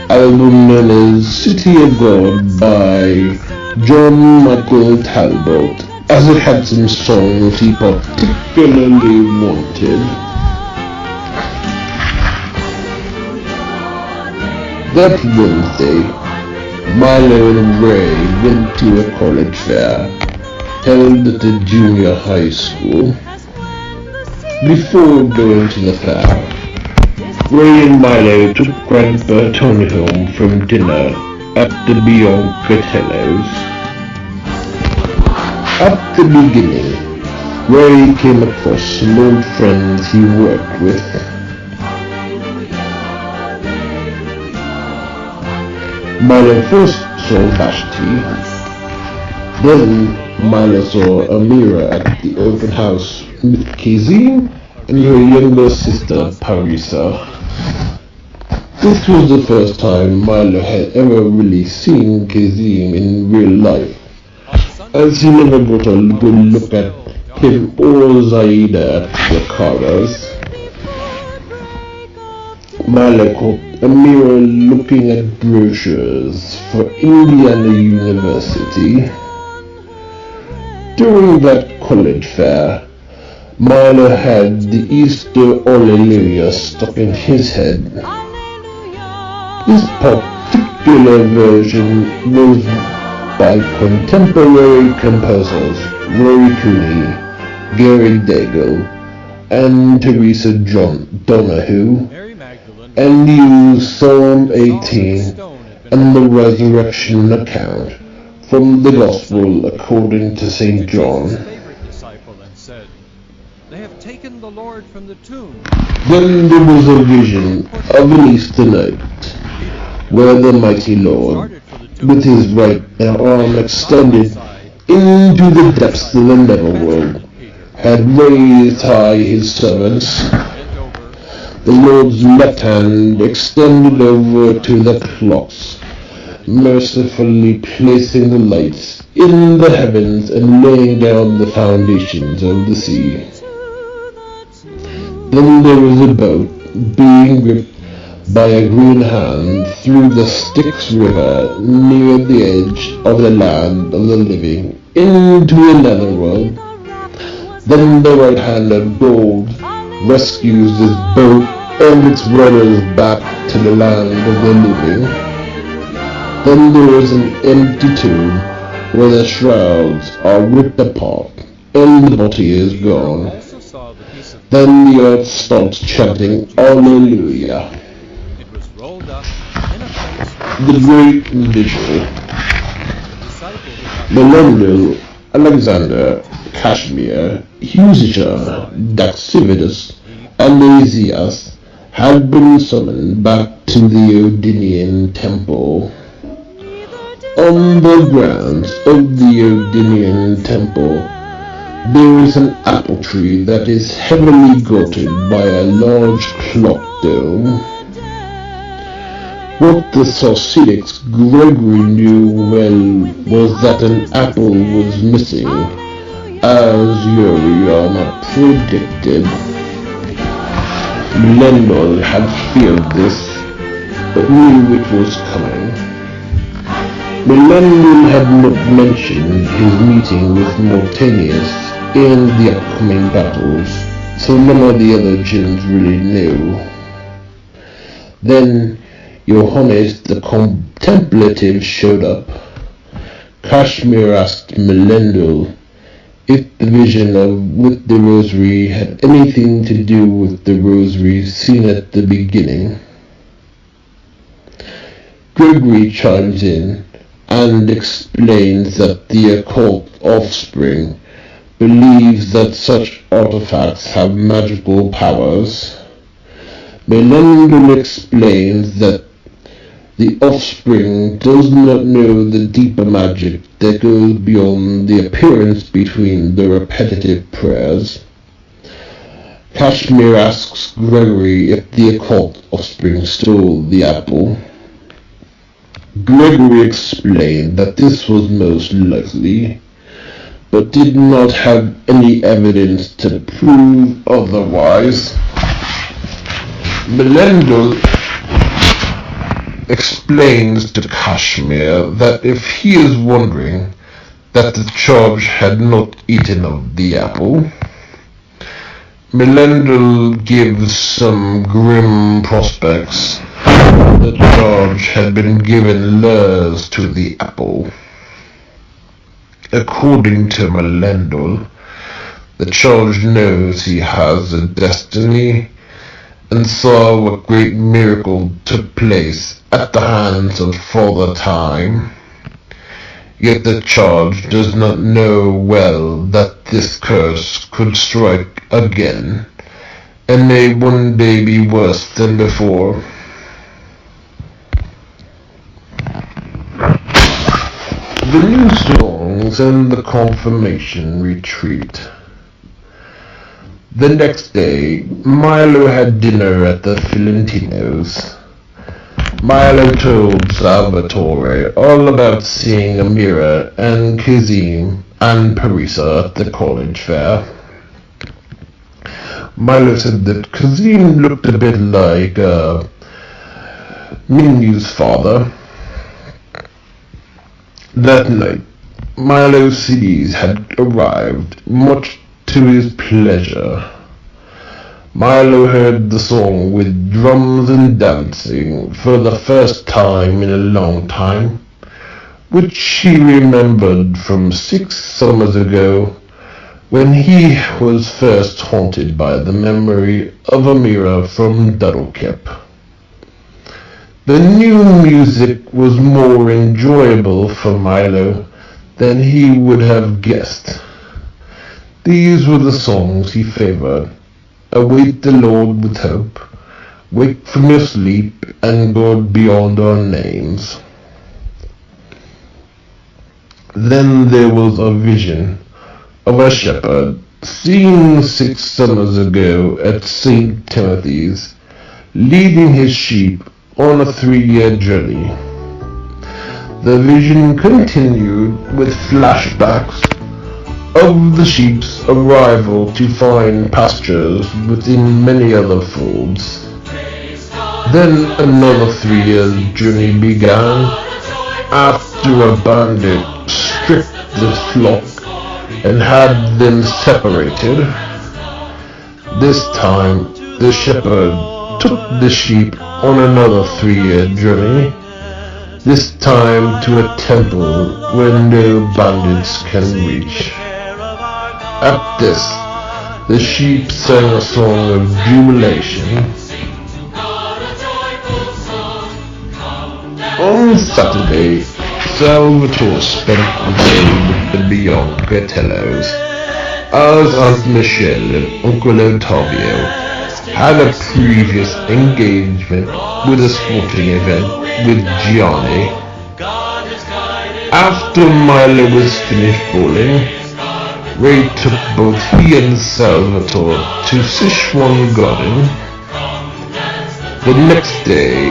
album known as City of God by John Michael Talbot, as it had some songs he particularly wanted. That Wednesday, Milo and Ray went to a college fair held at the junior high school. Before going to the fair, Ray and Milo took Grandpa Tony home from dinner at the Biancatellos. At the beginning, Ray came across some old friends he worked with. Milo first saw Vashti. Then Milo saw Amira at the open house with Kazim and her younger sister Parisa. This was the first time Milo had ever really seen Kazim in real life, as he never got a good look at him or Zaida at the Karas. Milo caught Amira looking at brochures for Indiana University. During that college fair, Milo had the Easter Alleluia stuck in his head. This particular version was by contemporary composers Rory Cooney, Gary Daigle, and Teresa Donahue, and used Psalm 18 and the resurrection account from the Gospel according to St. John. They have taken the Lord from the tomb. Then there was a vision of an Easter night, where the mighty Lord, with his right arm extended into the depths of the netherworld, had raised high his servants. The Lord's left hand extended over to the clocks, mercifully placing the lights in the heavens and laying down the foundations of the sea. Then there was a boat being gripped by a green hand through the Styx River near the edge of the land of the living into another world. Then the right hand of gold rescues this boat and its runners back to the land of the living. Then there is an empty tomb where the shrouds are ripped apart and the body is gone. Then the earth starts chanting Alleluia. The great vigil. Melinda, Alexander, Kashmir, Husisha, Daxividus, and Asias had been summoned back to the Odinian temple. On the grounds of the Odinian temple, there is an apple tree that is heavily guarded by a large clock dome. What the Chalcidics Gregory knew well was that an apple was missing, as Uriana predicted. Lendl had feared this, but knew it was coming. Lendl had not mentioned his meeting with Mortanius in the upcoming battles, so none of the other Gins really knew. Then, Johannes the Contemplative showed up. Kashmir asked Melendel if the vision with the rosary had anything to do with the rosary seen at the beginning. Gregory chimes in and explains that the occult offspring believes that such artifacts have magical powers. Melendel explains that the offspring does not know the deeper magic that goes beyond the appearance between the repetitive prayers. Kashmir asks Gregory if the occult offspring stole the apple. Gregory explained that this was most likely, but did not have any evidence to prove otherwise. Melendel explains to Kashmir that if he is wondering that the charge had not eaten of the apple, Melendel gives some grim prospects. The charge had been given lures to the apple. According to Melendel, the charge knows he has a destiny and saw what great miracle took place at the hands of Father Time. Yet the charge does not know well that this curse could strike again, and may one day be worse than before. The new songs and the confirmation retreat. The next day, Milo had dinner at the Filentinos. Milo told Salvatore all about seeing Amira and Kazim and Parisa at the college fair. Milo said that Kazim looked a bit like Minu's father. That night, Milo's CDs had arrived, much to his pleasure. Milo heard the song with drums and dancing for the first time in a long time, which he remembered from 6 summers ago, when he was first haunted by the memory of Amira from Duddlecap. The new music was more enjoyable for Milo than he would have guessed. These were the songs he favored: Await the Lord with Hope, Wake from Your Sleep, and God Beyond Our Names. Then there was a vision of a shepherd seen 6 summers ago at St. Timothy's, leading his sheep on a 3-year journey. The vision continued with flashbacks of the sheep's arrival to find pastures within many other folds. Then another 3-year journey began after a bandit stripped the flock and had them separated. This time the shepherd took the sheep on another 3-year journey, this time to a temple where no bandits can reach. At this, the sheep sang a song of jubilation. On Saturday, Salvatore spent the day with the Biancatellos, as Aunt Michelle and Uncle Ottavio had a previous engagement with a sporting event with Gianni. After Milo was finished bowling, Ray took both he and Salvatore to Sichuan Garden. The next day,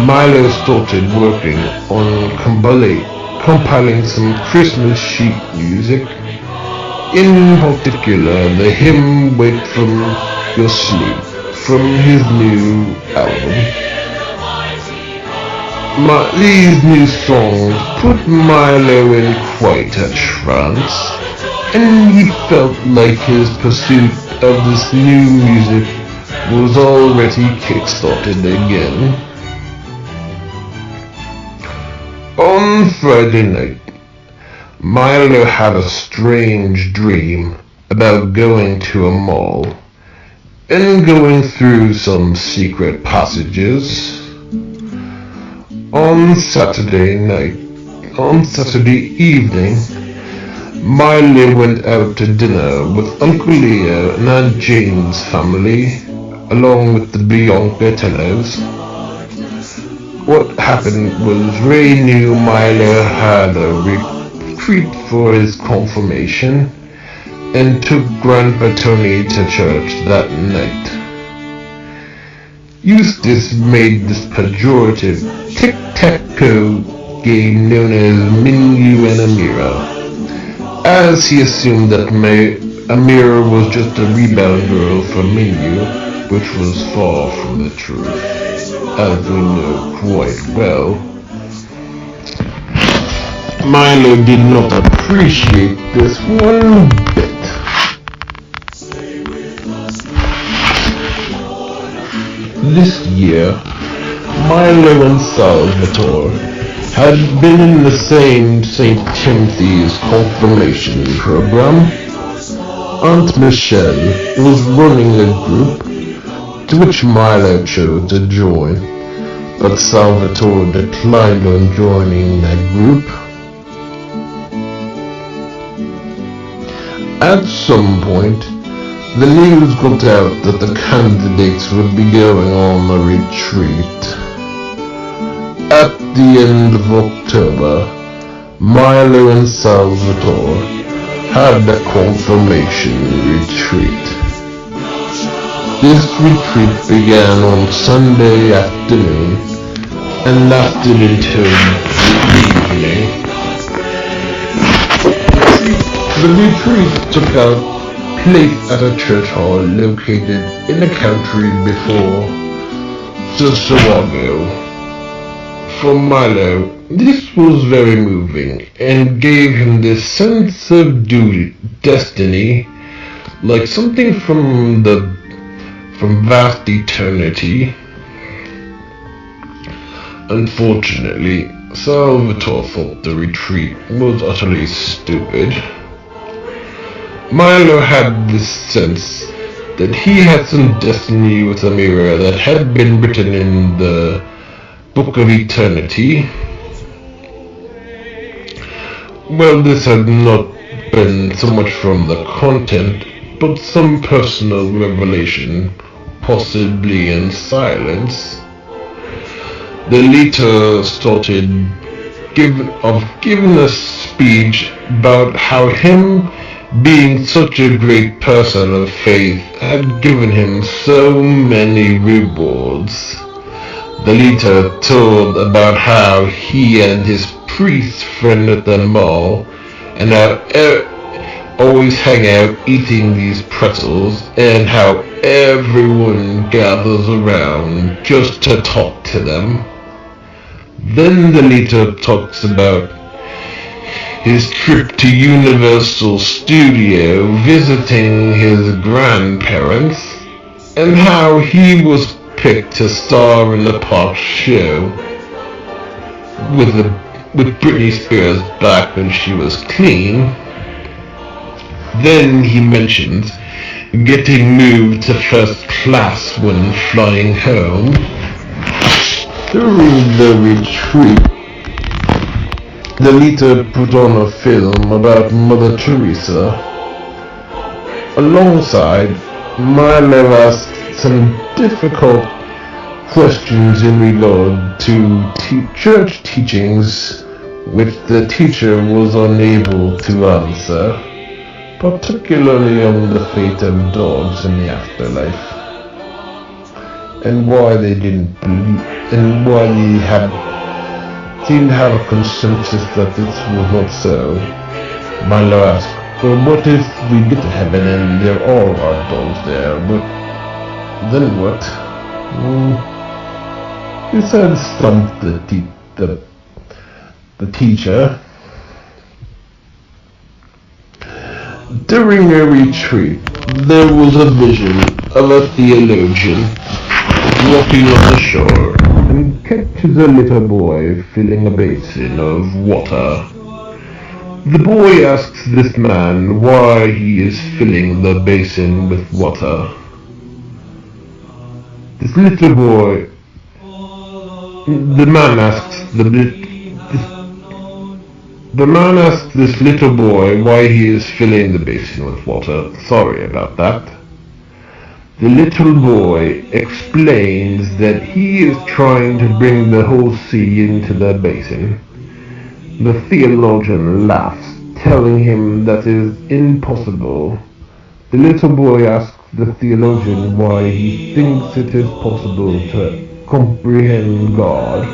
Milo started working on compiling some Christmas sheet music, in particular the hymn Wake from Your Sleep from his new album. These new songs put Milo in quite a trance, and he felt like his pursuit of this new music was already kick-started again. On Friday night, Milo had a strange dream about going to a mall and going through some secret passages. On Saturday evening, Milo went out to dinner with Uncle Leo and Aunt Jane's family, along with the Bianca Tellos. What happened was Ray knew Milo had a retreat for his confirmation and took Grandpa Tony to church that night. Eustace made this pejorative tic-tac-toe game known as Minu and Amira, as he assumed that Amira was just a rebound girl from Minu, which was far from the truth, as we know quite well. Milo did not appreciate this one bit. This year, Milo and Salvatore had been in the same St. Timothy's confirmation program. Aunt Michelle was running a group to which Milo chose to join, but Salvatore declined on joining that group. At some point, the news got out that the candidates would be going on a retreat. At the end of October, Milo and Salvatore had a confirmation retreat. This retreat began on Sunday afternoon and lasted until the evening. The retreat took place at a church hall located in the country before Sassuolo. For Milo, this was very moving and gave him this sense of destiny, like something from vast eternity. Unfortunately, Salvatore thought the retreat was utterly stupid. Milo had this sense that he had some destiny with Amira that had been written in the Book of Eternity. Well, this had not been so much from the content, but some personal revelation, possibly in silence. The leader started giving a speech about how him being such a great person of faith had given him so many rewards. The leader told about how he and his priest friend at the mall and how always hang out eating these pretzels, and how everyone gathers around just to talk to them. Then the leader talks about his trip to Universal Studio visiting his grandparents, and how he was picked to star in the park show with Britney Spears back when she was clean. Then he mentions getting moved to first class when flying home. During the retreat, the leader put on a film about Mother Teresa. Alongside, Milo asked some difficult questions in regard to church teachings which the teacher was unable to answer, particularly on the fate of dogs in the afterlife, and why they didn't believe, and why they seemed to have a consensus that this was not so. Milo asked, well, what if we get to heaven and there all are dogs there, but then what? He said stumped the teacher. During a retreat, there was a vision of a theologian walking on the shore and catches a little boy filling a basin of water. The boy asks this man why he is filling the basin with water. This little boy, the man asks this little boy why he is filling the basin with water. Sorry about that. The little boy explains that he is trying to bring the whole sea into the basin. The theologian laughs, telling him that is impossible. The little boy asks the theologian why he thinks it is possible to comprehend God.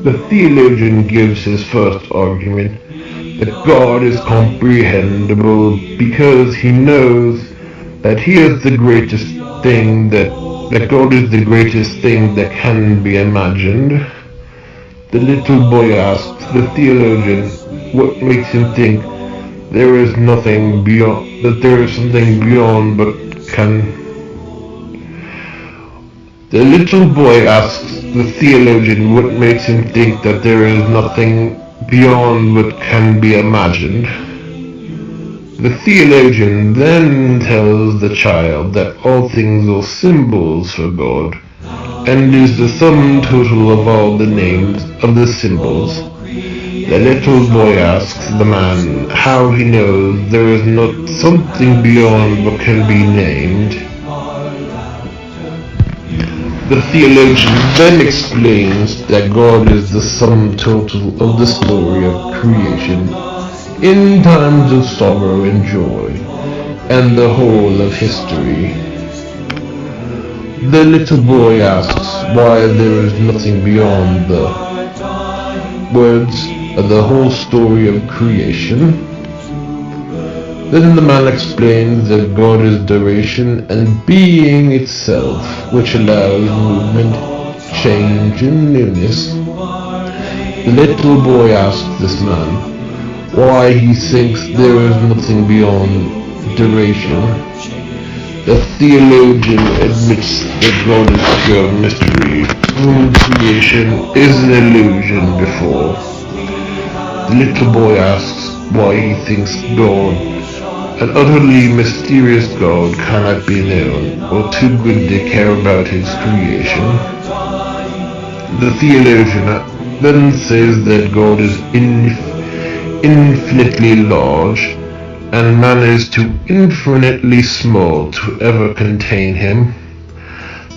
The theologian gives his first argument that God is comprehensible because he knows that he is the greatest thing that God is the greatest thing that can be imagined. The little boy asks the theologian what makes him think there is nothing beyond, that there is something beyond but can. The little boy asks the theologian what makes him think that there is nothing beyond what can be imagined. The theologian then tells the child that all things are symbols for God, and is the sum total of all the names of the symbols. The little boy asks the man how he knows there is not something beyond what can be named. The theologian then explains that God is the sum total of the story of creation in times of sorrow and joy, and the whole of history. The little boy asks why there is nothing beyond the words of the whole story of creation. Then the man explains that God is duration and being itself, which allows movement, change, and newness. The little boy asks this man why he thinks there is nothing beyond duration. The theologian admits that God is pure mystery, whom creation is an illusion before. The little boy asks why he thinks God, an utterly mysterious God, cannot be known, or too good to care about his creation. The theologian then says that God is infinitely large, and man is too infinitely small to ever contain him.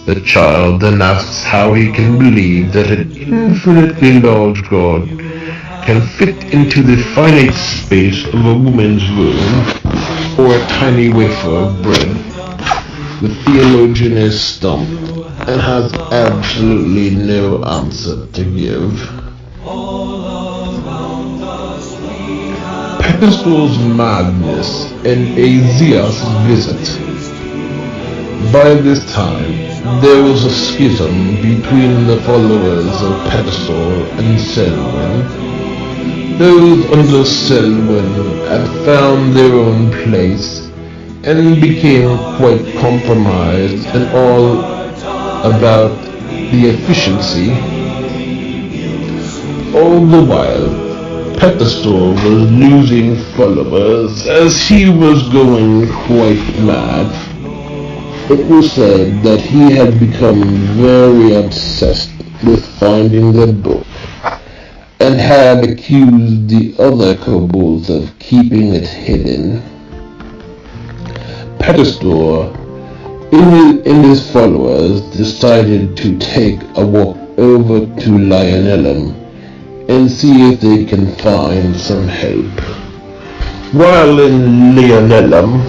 The child then asks how he can believe that an infinitely large God can fit into the finite space of a woman's womb, or a tiny wafer of bread. The theologian is stumped and has absolutely no answer to give. Pedestal's madness and Aegeus' visit. By this time, there was a schism between the followers of Pedestal and Selwyn. Those under Selwyn had found their own place and became quite compromised and all about the efficiency. All the while, Pedestal was losing followers as he was going quite mad. It was said that he had become very obsessed with finding the book and had accused the other kobolds of keeping it hidden. Pedestal and his followers decided to take a walk over to Lionellum and see if they can find some help. While in Lionellum,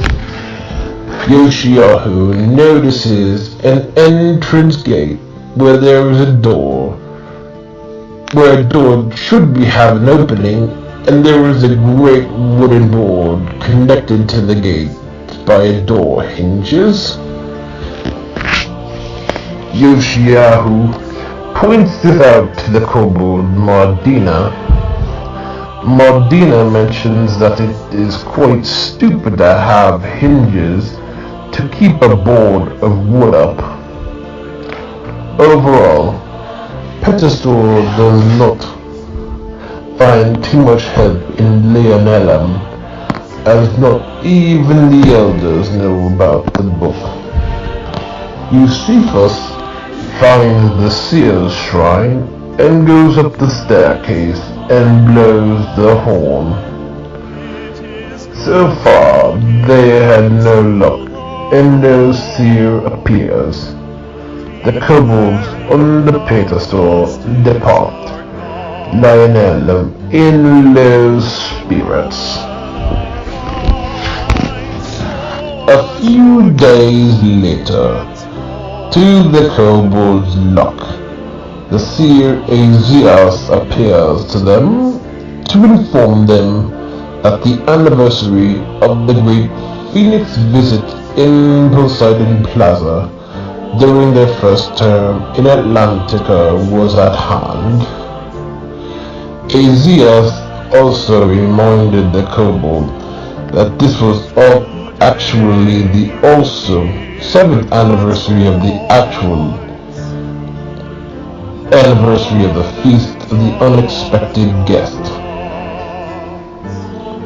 Yoshiahu notices an entrance gate where there is a door, where a door should have an opening, and there is a great wooden board connected to the gate by door hinges. Yoshiahu points this out to the kobold Mardina. Mardina mentions that it is quite stupid to have hinges to keep a board of wood up. Overall, Peterstor does not find too much help in Leonellum, as not even the elders know about the book. Eusephus finds the seer's shrine and goes up the staircase and blows the horn. So far they had no luck, and no seer appears. The kobolds on the pedestal depart, Lionellum in low spirits. A few days later, to the kobolds' luck, the seer Azias appears to them to inform them that the anniversary of the great Phoenix visit in Poseidon Plaza during their first term in Atlantica was at hand. Azias also reminded the kobold that this was actually the also 7th anniversary of the actual anniversary of the feast of the unexpected guest.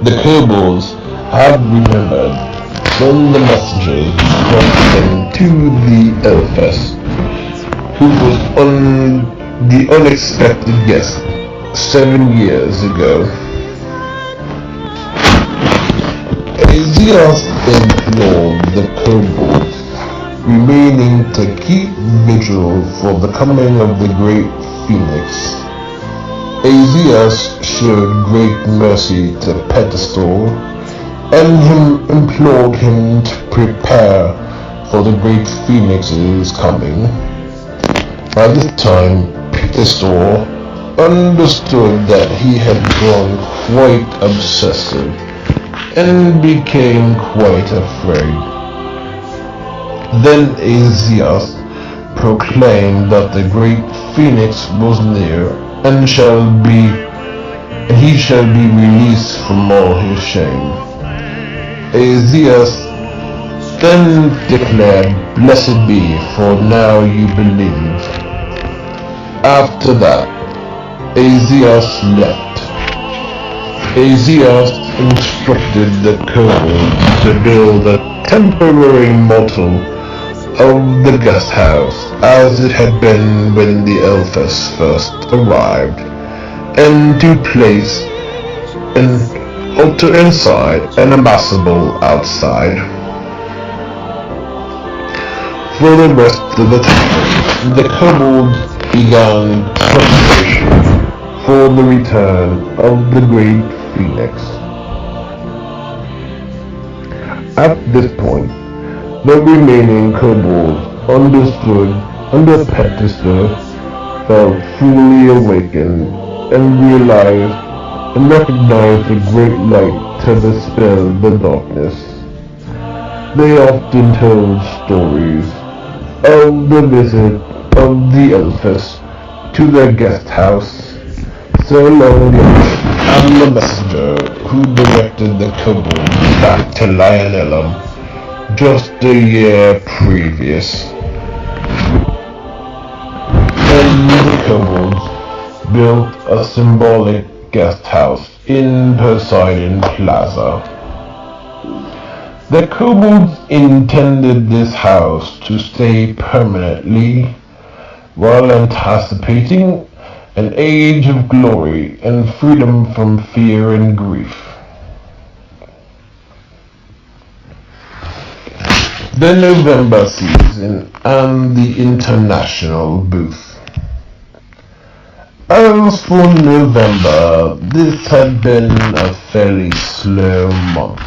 The kobolds had remembered when the messengers brought them to the Elfess, who was on the unexpected guest 7 years ago. Azias implored the kobolds remaining to keep vigil for the coming of the great Phoenix. Azias showed great mercy to Peterstor, and implored him to prepare for the great Phoenix's coming. By this time, Peterstor understood that he had grown quite obsessive, and became quite afraid. Then Azias proclaimed that the great Phoenix was near, and he shall be released from all his shame. Azias then declared, "Blessed be, for now you believe." After that, Azias left. Azias instructed the kobolds to build a temporary model of the guest house as it had been when the Elfess first arrived, and to place an altar inside and a massable outside. For the rest of the time, the kobolds began preparation for the return of the great Phoenix. At this point, the remaining kobolds understood under Peterstor, felt fully awakened, and realized and recognized the great light to dispel the darkness. They often told stories of the visit of the Elfess to their guest house, so long and the messenger who directed the kobolds back to Lionellum just a year previous. And the kobolds built a symbolic guest house in Poseidon Plaza. The kobolds intended this house to stay permanently, while anticipating an age of glory and freedom from fear and grief. The November season and the international booth. As for November, this had been a fairly slow month.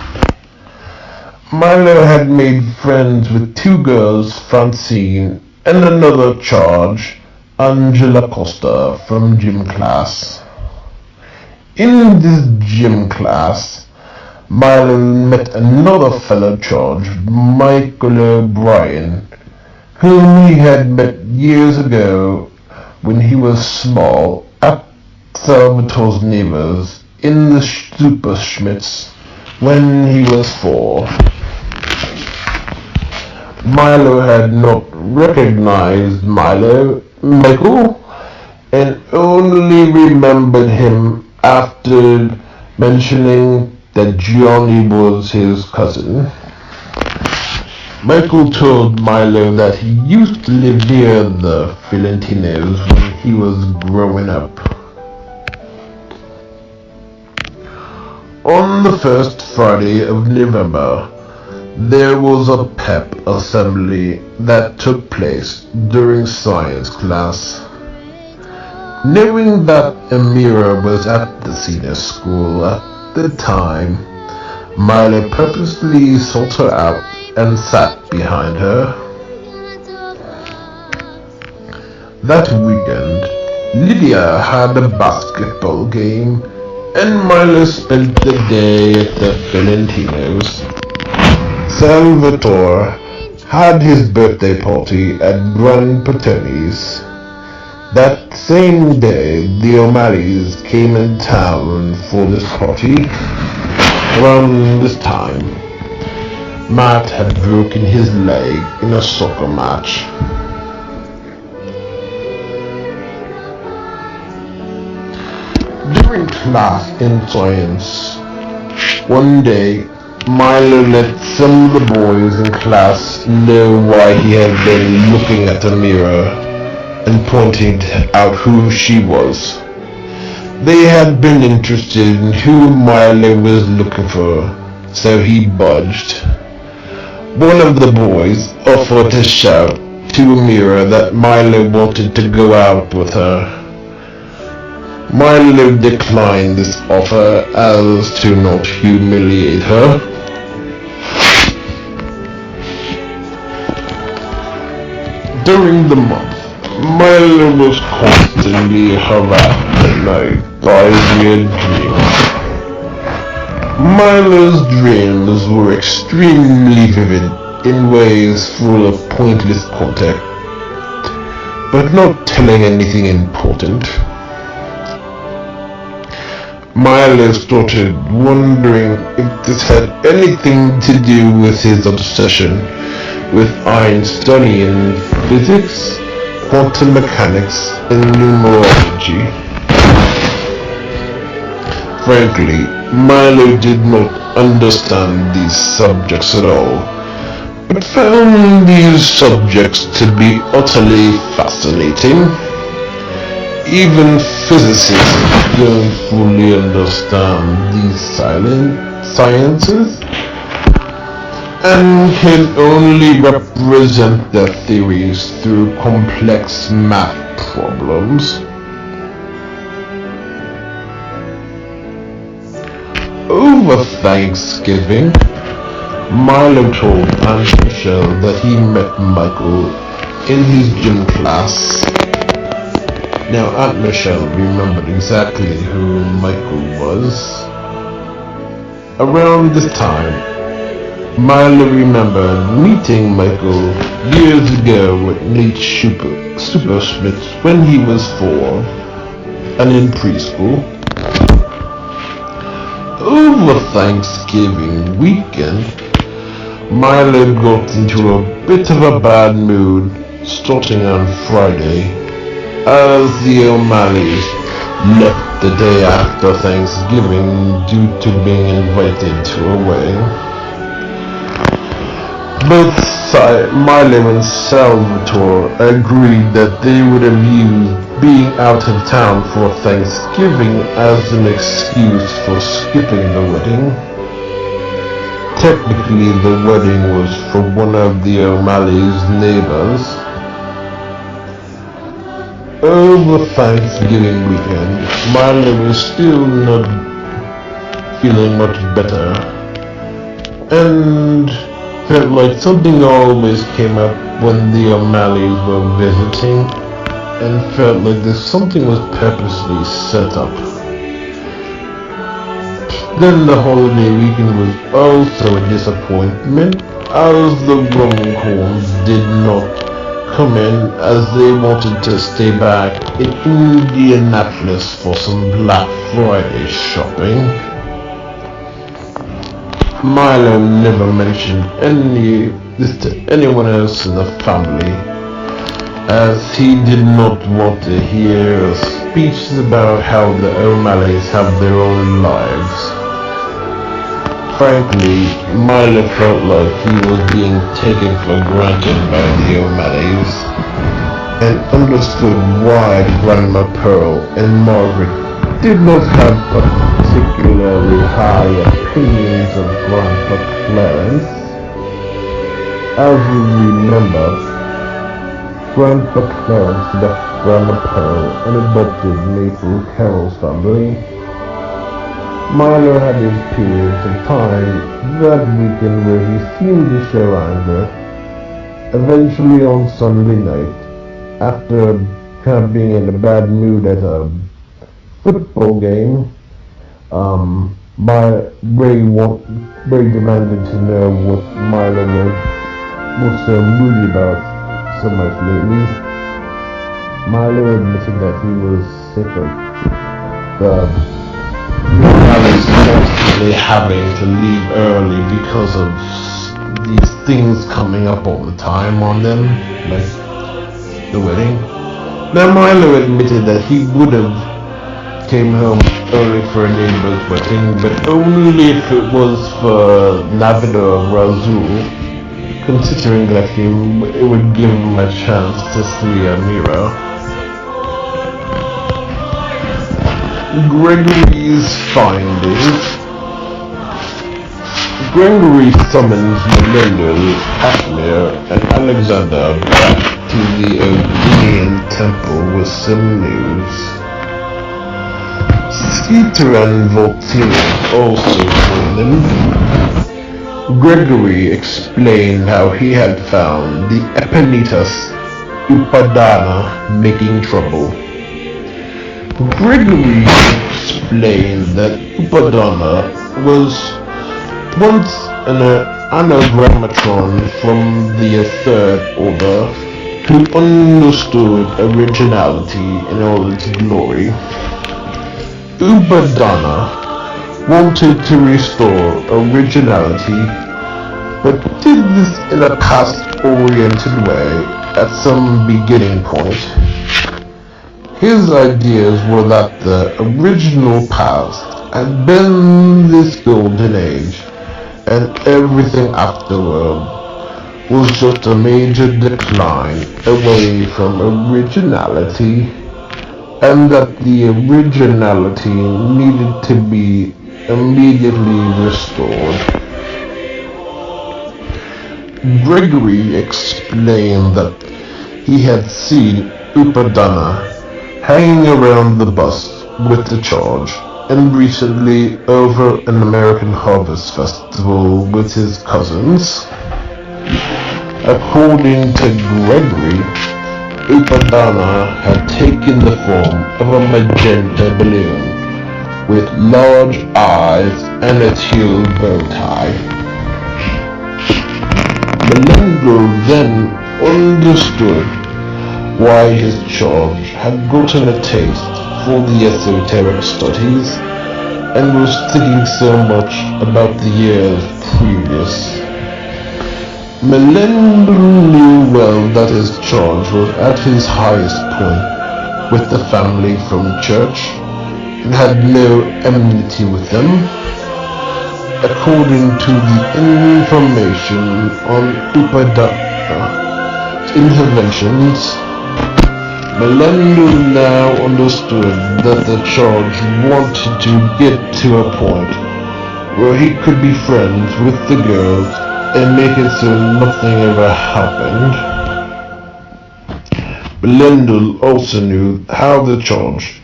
Milo had made friends with 2 girls, Francine, and another charge, Angela Costa, from gym class. In this gym class, Milo met another fellow charge, Michael O'Brien, whom he had met years ago when he was small at Salvatore's neighbors in the Super Schmitz when he was 4. Milo had not recognized Michael, and only remembered him after mentioning that Johnny was his cousin. Michael told Milo that he used to live near the Fiorentinos when he was growing up. On the first Friday of November, there was a pep assembly that took place during science class. Knowing that Amira was at the senior school at the time, Milo purposely sought her out and sat behind her. That weekend, Lydia had a basketball game, and Milo spent the day at the Fiorentinos. Salvatore had his birthday party at Gran Paterni's. That same day, the O'Malleys came in town for this party. Around this time, Matt had broken his leg in a soccer match. During class in science, one day, Milo let some of the boys in class know why he had been looking at Amira and pointed out who she was. They had been interested in who Milo was looking for, so he budged. One of the boys offered to shout to Amira that Milo wanted to go out with her. Milo declined this offer as to not humiliate her. During the month, Milo was constantly harassed at night by weird dreams. Milo's dreams were extremely vivid in ways full of pointless contact, but not telling anything important. Milo started wondering if this had anything to do with his obsession with Einsteinian physics, quantum mechanics, and numerology. Frankly, Milo did not understand these subjects at all, but found these subjects to be utterly fascinating. Even physicists don't fully understand these sciences and can only represent their theories through complex math problems. Over Thanksgiving, Milo told Aunt Michelle that he met Michael in his gym class. Now Aunt Michelle remembered exactly who Michael was. Around this time, Milo remembered meeting Michael years ago with Nate Superschmidt when he was 4 and in preschool. Over Thanksgiving weekend, Milo got into a bit of a bad mood starting on Friday as the O'Malleys left the day after Thanksgiving due to being invited to a wedding. Both Milo and Salvatore agreed that they would have used being out of town for Thanksgiving as an excuse for skipping the wedding. Technically, the wedding was for one of the O'Malleys' neighbors. Over Thanksgiving weekend, Milo was still not feeling much better, and felt like something always came up when the O'Malleys were visiting, and felt like something was purposely set up. Then the holiday weekend was also a disappointment, as the Rom-Coms did not come in as they wanted to stay back in Indianapolis for some Black Friday shopping. Milo never mentioned this to anyone else in the family, as he did not want to hear speeches about how the O'Malleys have their own lives. Frankly, Milo felt like he was being taken for granted by the O'Malleys, and understood why Grandma Pearl and Margaret did not have particularly high opinions of Grandpa Clarence. As we remember, Grandpa Clarence left Grandma Pearl and adopted Maple Carroll's family. Milo had his periods of time that weekend where he seemed to show anger. Eventually on Sunday night, after kind of being in a bad mood at a football game, Ray demanded to know what Milo was so moody about so much lately. Milo admitted that he was sick of the Alice constantly having to leave early because of these things coming up all the time on them, like the wedding. Now Milo admitted that he would have came home early for a neighbor's wedding, but only if it was for Navida or Razul, considering that it would give him a chance to see Amira. Gregory's findings. Gregory summons Melinda, Kashmir, and Alexander back to the Obsidian Temple with some news. Skeeter and Voltaire also joined them. Gregory explained how he had found the Epanitas Upadana making trouble. Gregory explained that Upadana was once an anagrammatron from the Third Order who understood originality in all its glory. Upadana wanted to restore originality, but did this in a past-oriented way at some beginning point. His ideas were that the original past had been this golden age, and everything afterward was just a major decline away from originality, and that the originality needed to be immediately restored. Gregory explained that he had seen Upadana hanging around the bus with the charge, and recently over an American Harvest Festival with his cousins. According to Gregory, Upadana had taken the form of a magenta balloon with large eyes and a teal bow tie. Melendro then understood why his charge had gotten a taste for the esoteric studies and was thinking so much about the years previous. Melendro knew well that his charge was at his highest point with the family from church and had no enmity with them. According to the information on Upadana interventions, Melendro now understood that the charge wanted to get to a point where he could be friends with the girls and make it so nothing ever happened. Melendro also knew how the charge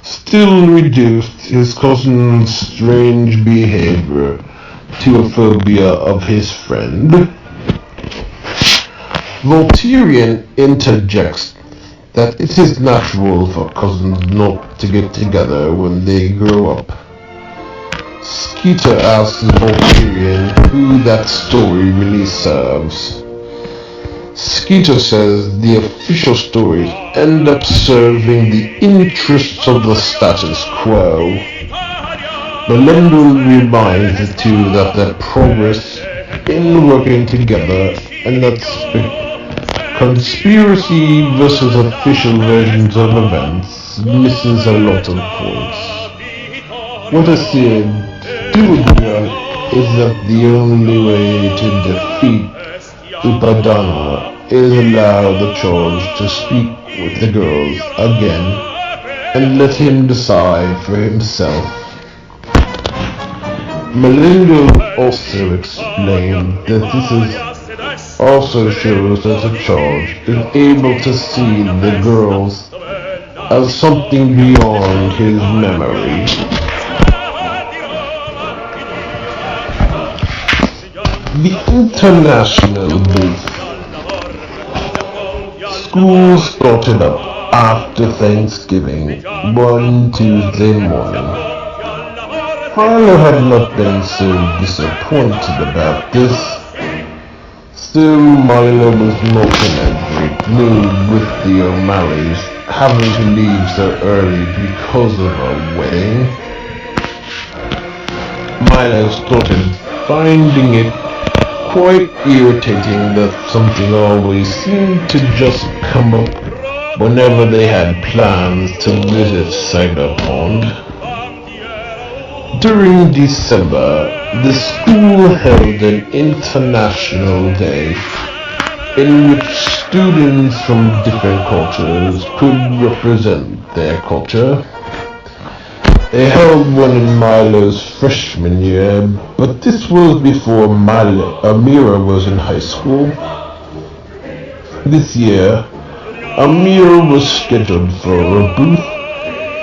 still reduced his cousin's strange behavior to a phobia of his friend. Voltaire interjects that it is natural for cousins not to get together when they grow up. Skeeter asks Voltaire who that story really serves. Skeeter says the official stories end up serving the interests of the status quo. Melinda reminds the two that their progress in working together and that conspiracy versus official versions of events misses a lot of points. What I said to Adrian is that the only way to defeat Upadana is allow the charge to speak with the girls again and let him decide for himself. Melinda also explained that this also shows that the charge is able to see the girls as something beyond his memory. The international booth. School started up after Thanksgiving one Tuesday morning. Harlow had not been so disappointed about this. Still, Milo was not in a great mood with the O'Malleys having to leave so early because of a wedding. Milo started finding it quite irritating that something always seemed to just come up whenever they had plans to visit Cider Pond. During December, the school held an international day in which students from different cultures could represent their culture. They held one in Milo's freshman year, but this was before Amira was in high school. This year, Amira was scheduled for a booth,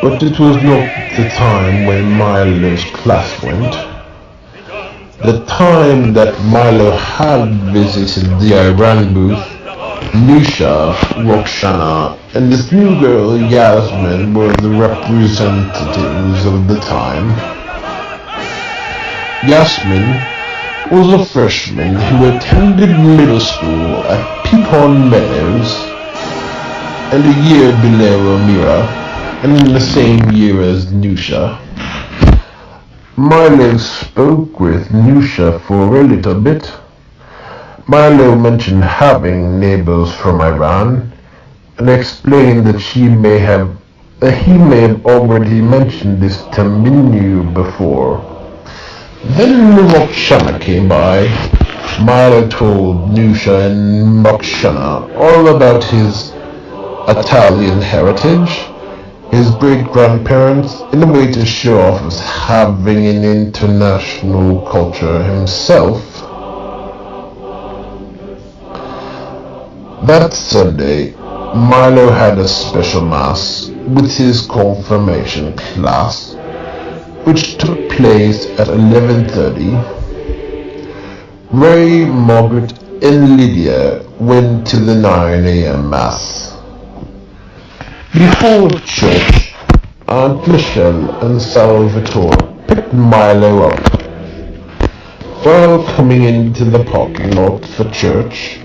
but it was not the time when Milo's class went. The time that Milo had visited the Iran booth, Nusha, Roxana, and this new girl, Yasmin, were the representatives of the time. Yasmin was a freshman who attended middle school at Pecan Meadows, and a year below Amira, and in the same year as Nusha. Milo spoke with Nusha for a little bit. Milo mentioned having neighbors from Iran, and explained that he may have already mentioned this to Minu before. Then Roxana came by. Milo told Nusha and Roxana all about his Italian heritage, his great-grandparents, in a way to show off as having an international culture himself. That Sunday, Milo had a special mass with his confirmation class, which took place at 11:30. Ray, Margaret, and Lydia went to the 9 a.m. mass. Before church, Aunt Michelle and Salvatore picked Milo up. While coming into the parking lot for church,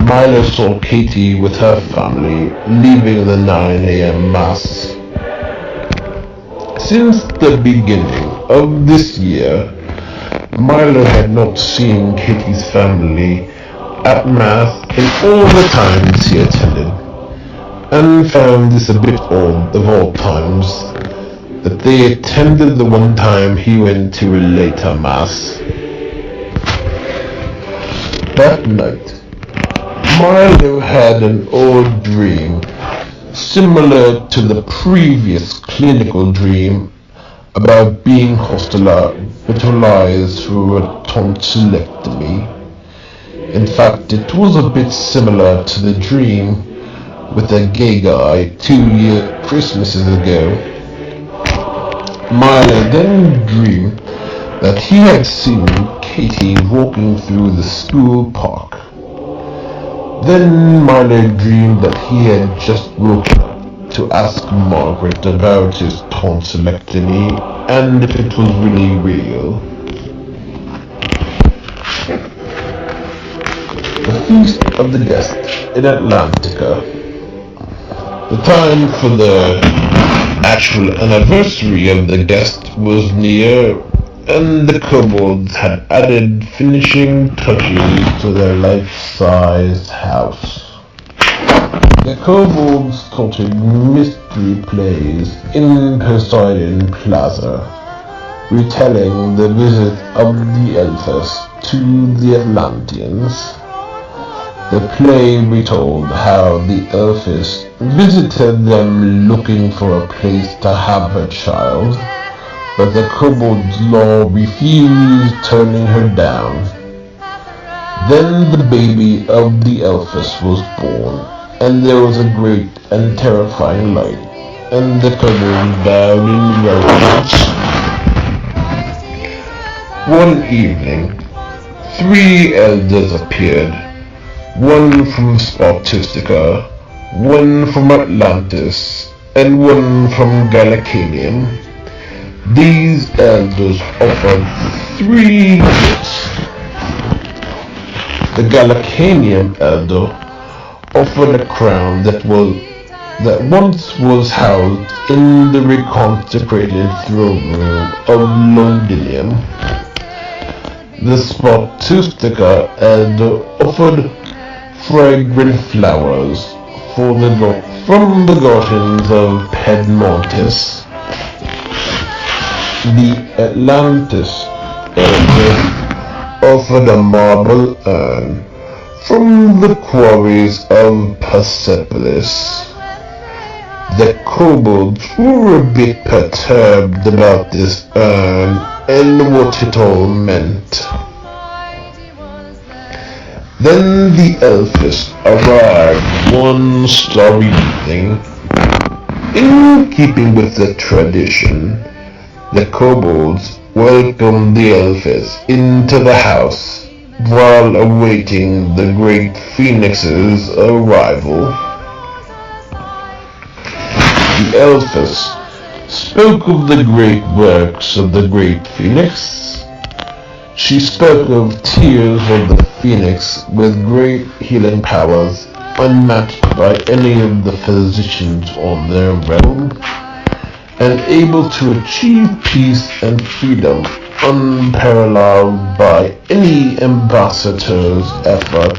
Milo saw Katie with her family leaving the 9 a.m. mass. Since the beginning of this year, Milo had not seen Katie's family at mass in all the times he attended, and found this a bit odd of all times, that they attended the one time he went to a later mass. That night, Milo had an odd dream, similar to the previous clinical dream about being hospitalized for a tonsillectomy. In fact, it was a bit similar to the dream with a gay guy 2 Christmases ago. Milo then dreamed that he had seen Katie walking through the school park. Then Milo dreamed that he had just woken up to ask Margaret about his tonsillectomy and if it was really real. The Feast of the Guest in Atlantica. The time for the actual anniversary of the guest was near, and the kobolds had added finishing touches to their life-size house. The kobolds started mystery plays in Poseidon Plaza, retelling the visit of the Elfers to the Atlanteans. The play retold how the Elfers visited them looking for a place to have her child, but the kobold's law refused, turning her down. Then the baby of the Elfers was born, and there was a great and terrifying light, and the kobolds bowed in reverence. One evening, 3 elders appeared, one from Spartustica, one from Atlantis, and one from Galacanium. These elders offered 3 gifts. The Galacanium elder offered a crown that once was housed in the reconsecrated throne room of Londinium. The Spartustica elder offered fragrant flowers from the gardens of Pedmontis. The Atlantis elder offered a marble urn from the quarries of Persepolis. The kobolds were a bit perturbed about this urn and what it all meant. Then the Elfers arrived one starry evening. In keeping with the tradition, the kobolds welcomed the Elfers into the house while awaiting the great Phoenix's arrival. The Elfers spoke of the great works of the great Phoenix. She spoke of tears of the Phoenix with great healing powers unmatched by any of the physicians on their realm, and able to achieve peace and freedom unparalleled by any ambassador's effort.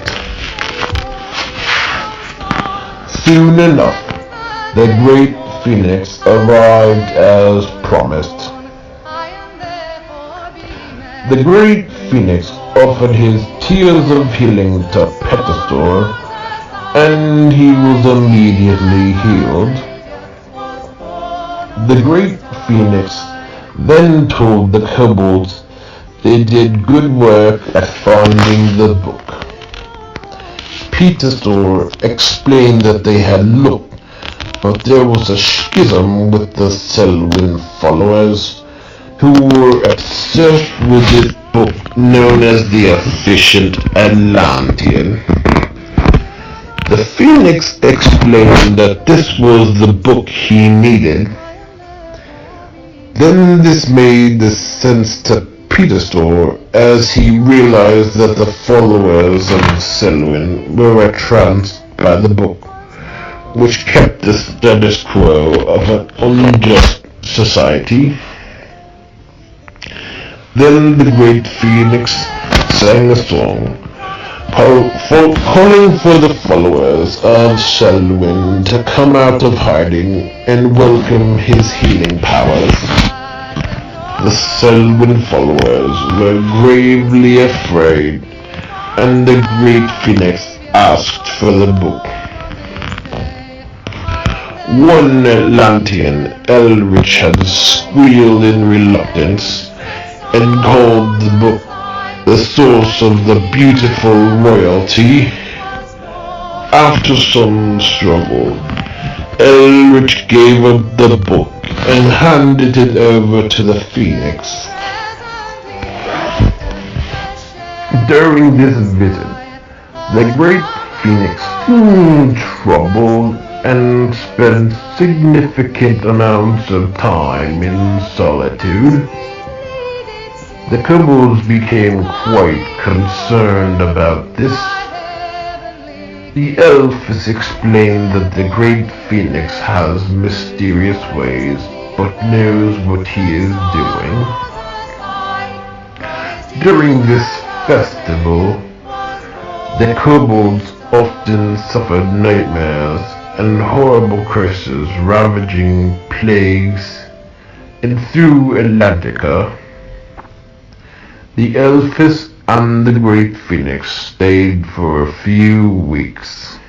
Soon enough, the great Phoenix arrived as promised. The great Phoenix offered his tears of healing to Petastor, and he was immediately healed. The great Phoenix then told the kobolds they did good work at finding the book. Petastor explained that they had looked, but there was a schism with the Selwyn followers, who were obsessed with this book known as the Efficient Atlantean. The Phoenix explained that this was the book he needed. Then this made sense to Petastor as he realized that the followers of Selwyn were entranced by the book, which kept the status quo of an unjust society. Then the great Phoenix sang a song, calling for the followers of Selwyn to come out of hiding and welcome his healing powers. The Selwyn followers were gravely afraid, and the great Phoenix asked for the book. One Atlantean, Elrich, had squealed in reluctance and called the book the source of the beautiful royalty. After some struggle, Elrich gave up the book and handed it over to the Phoenix. During this visit, the great Phoenix seemed troubled and spent significant amounts of time in solitude. The kobolds became quite concerned about this. The elves explain that the great phoenix has mysterious ways, but knows what he is doing. During this festival, the kobolds often suffered nightmares and horrible curses ravaging plagues, and through Atlantica, the elves and the great phoenix stayed for a few weeks.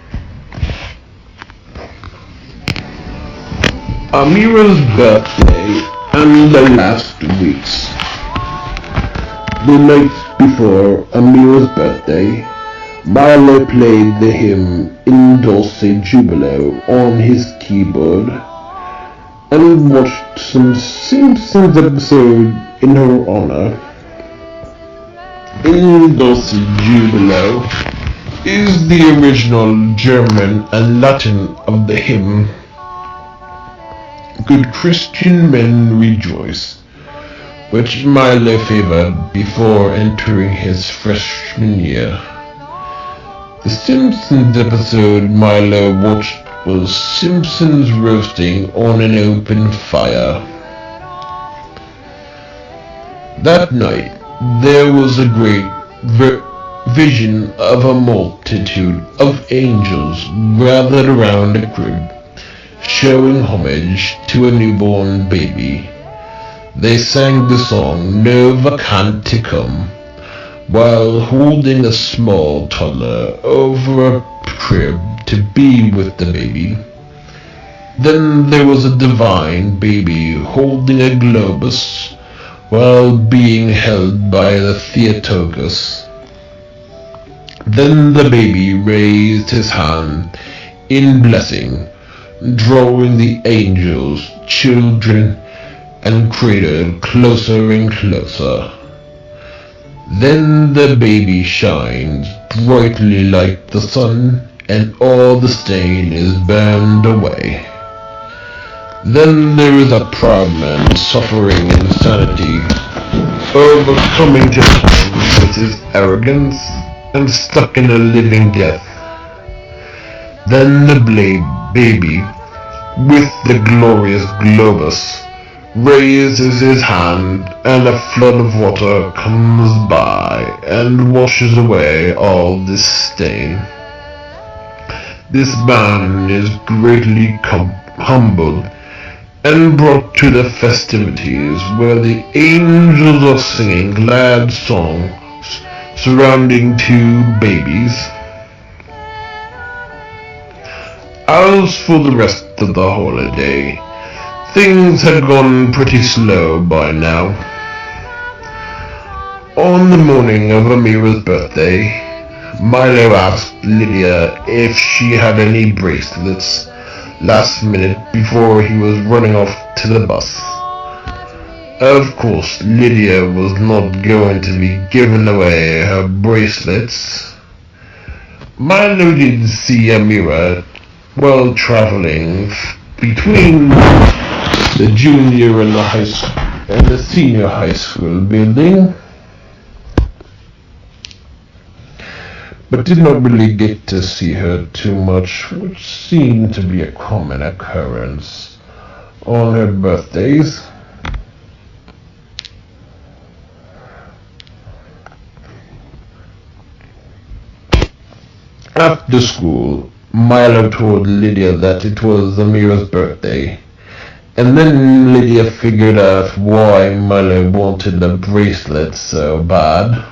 Amira's birthday and the last weeks. The night before Amira's birthday, Milo played the hymn In Dulce Jubilo on his keyboard and watched some Simpsons episode in her honor. In Dulce Jubilo is the original German and Latin of the hymn. Good Christian men rejoice, which Milo favored before entering his freshman year. The Simpsons episode Milo watched was Simpsons roasting on an open fire. That night, there was a great vision of a multitude of angels gathered around a crib, showing homage to a newborn baby. They sang the song Nova Canticum while holding a small toddler over a crib to be with the baby. Then there was a divine baby holding a globus while being held by the Theotokos. Then the baby raised his hand in blessing, drawing the angels, children, and cradle closer and closer. Then the baby shines brightly like the sun, and all the stain is burned away. Then there is a proud man suffering insanity, overcoming time with his arrogance, and stuck in a living death. Then the baby, with the glorious globus, raises his hand, and a flood of water comes by and washes away all this stain. This man is greatly humbled and brought to the festivities where the angels are singing glad songs surrounding two babies. As for the rest of the holiday, things had gone pretty slow by now. On the morning of Amira's birthday, Milo asked Lydia if she had any bracelets last minute before he was running off to the bus. Of course, Lydia was not going to be giving away her bracelets. Milo did see Amira while traveling between the junior and the senior high school building, but did not really get to see her too much, which seemed to be a common occurrence on her birthdays. After school, Milo told Lydia that it was Amira's birthday, and then Lydia figured out why Milo wanted the bracelet so bad.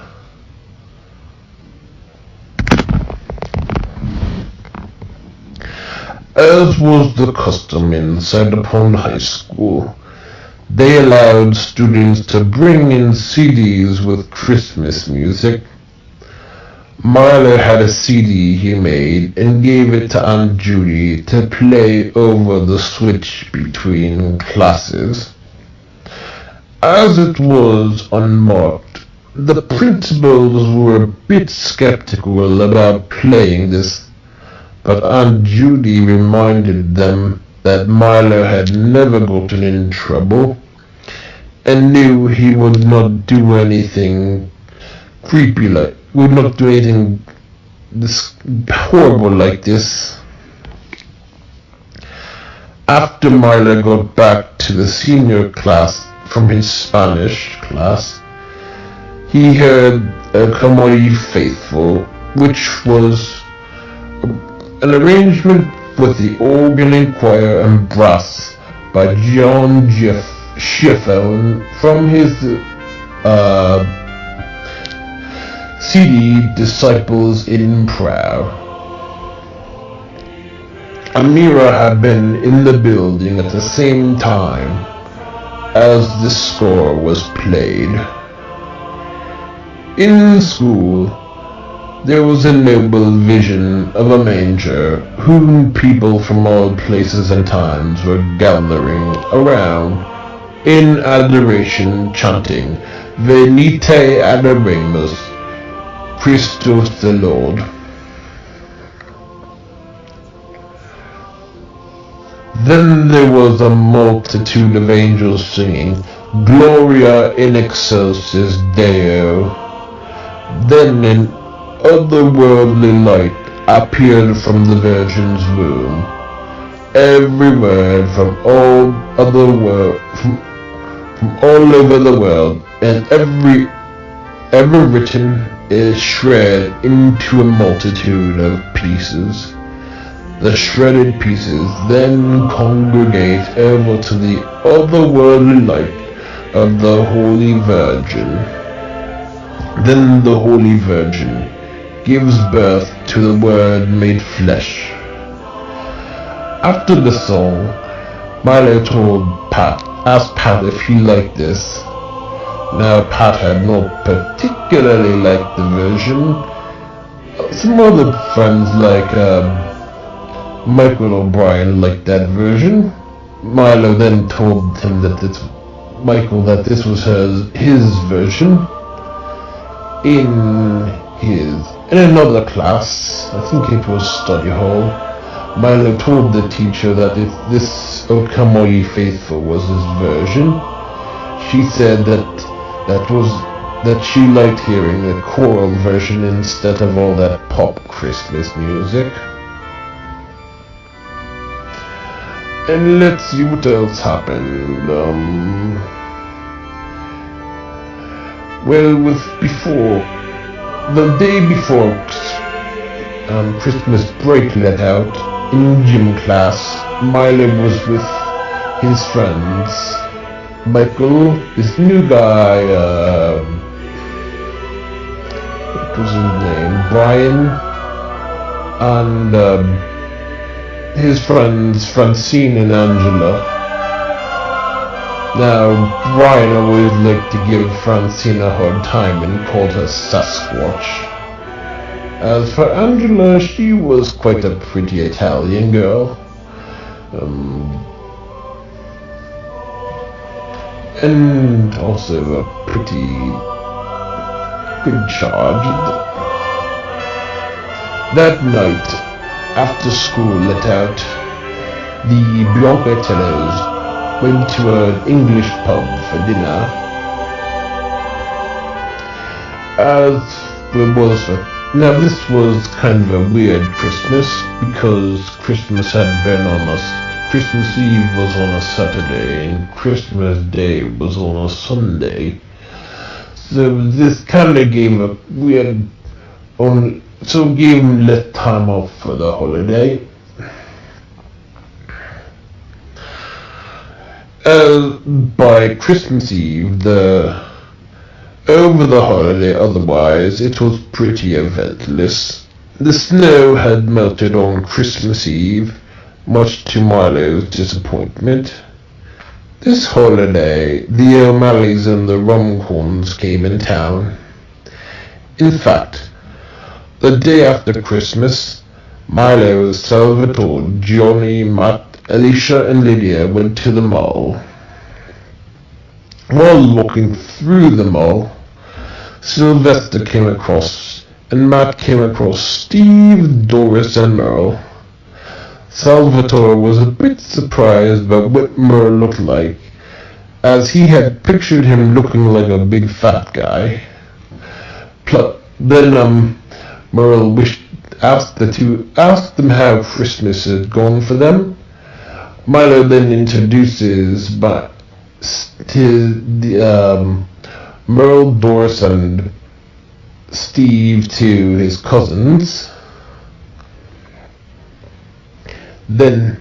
As was the custom inside upon high school, they allowed students to bring in CDs with Christmas music. Milo had a CD he made and gave it to Aunt Judy to play over the switch between classes. As it was unmarked, the principals were a bit skeptical about playing this, but Aunt Judy reminded them that Milo had never gotten in trouble and knew he would not do anything this horrible like this. After Milo got back to the senior class from his Spanish class, he heard Come On Ye Faithful, which was an arrangement with the organ and choir and brass by John Schiffel from his CD Disciples in Prayer. Amira had been in the building at the same time as the score was played. In school, there was a noble vision of a manger whom people from all places and times were gathering around in adoration, chanting, Venite adoremus, Christus the Lord. Then there was a multitude of angels singing, Gloria in excelsis Deo. Then an otherworldly light appeared from the Virgin's womb. Every word from all over the world, and every ever written is shred into a multitude of pieces. The shredded pieces then congregate over to the otherworldly light of the Holy Virgin. Then the Holy Virgin gives birth to the Word made flesh. After the song, Milo asked Pat if he liked this. Now Pat had not particularly liked the version. Some other friends like Michael O'Brien liked that version. Milo then told him that this was his version. In another class, I think it was study hall, Milo told the teacher that if this O Come All Ye Faithful was his version. She said that she liked hearing the choral version instead of all that pop Christmas music. And let's see what else happened. The day before Christmas break let out, in gym class, Milo was with his friends. Michael, this new guy, what was his name? Brian, and his friends Francine and Angela. Now, Brian always liked to give Francine a hard time and called her Sasquatch. As for Angela, she was quite a pretty Italian girl. And also a pretty good charge. That night, after school let out, the Biancatellos went to an English pub for dinner. Now this was kind of a weird Christmas, because Christmas Eve was on a Saturday and Christmas Day was on a Sunday. So this kind of gave a weird, gave him less time off for the holiday. By Christmas Eve, over the holiday otherwise, it was pretty eventless. The snow had melted on Christmas Eve, much to Milo's disappointment. This holiday, the O'Malleys and the Rumcorns came in town. In fact, the day after Christmas, Milo, Salvatore, Johnny, Matt, Alicia and Lydia went to the mall. While walking through the mall, Sylvester came across, and Matt came across Steve, Doris and Merle. Salvatore was a bit surprised by what Merle looked like, as he had pictured him looking like a big fat guy. Then Merle wished asked them how Christmas had gone for them. Milo then introduces Merle, Doris, and Steve to his cousins. Then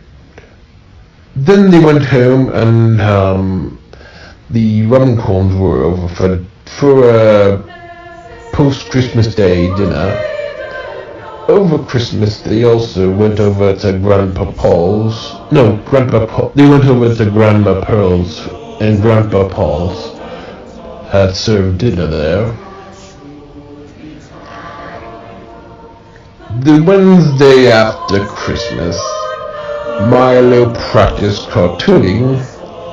they went home, and the Rumcorns were over for a post-Christmas Day dinner. Over Christmas, they also went over to Grandpa Paul's. They went over to Grandma Pearl's, and Grandpa Paul's had served dinner there. The Wednesday after Christmas, Milo practiced cartooning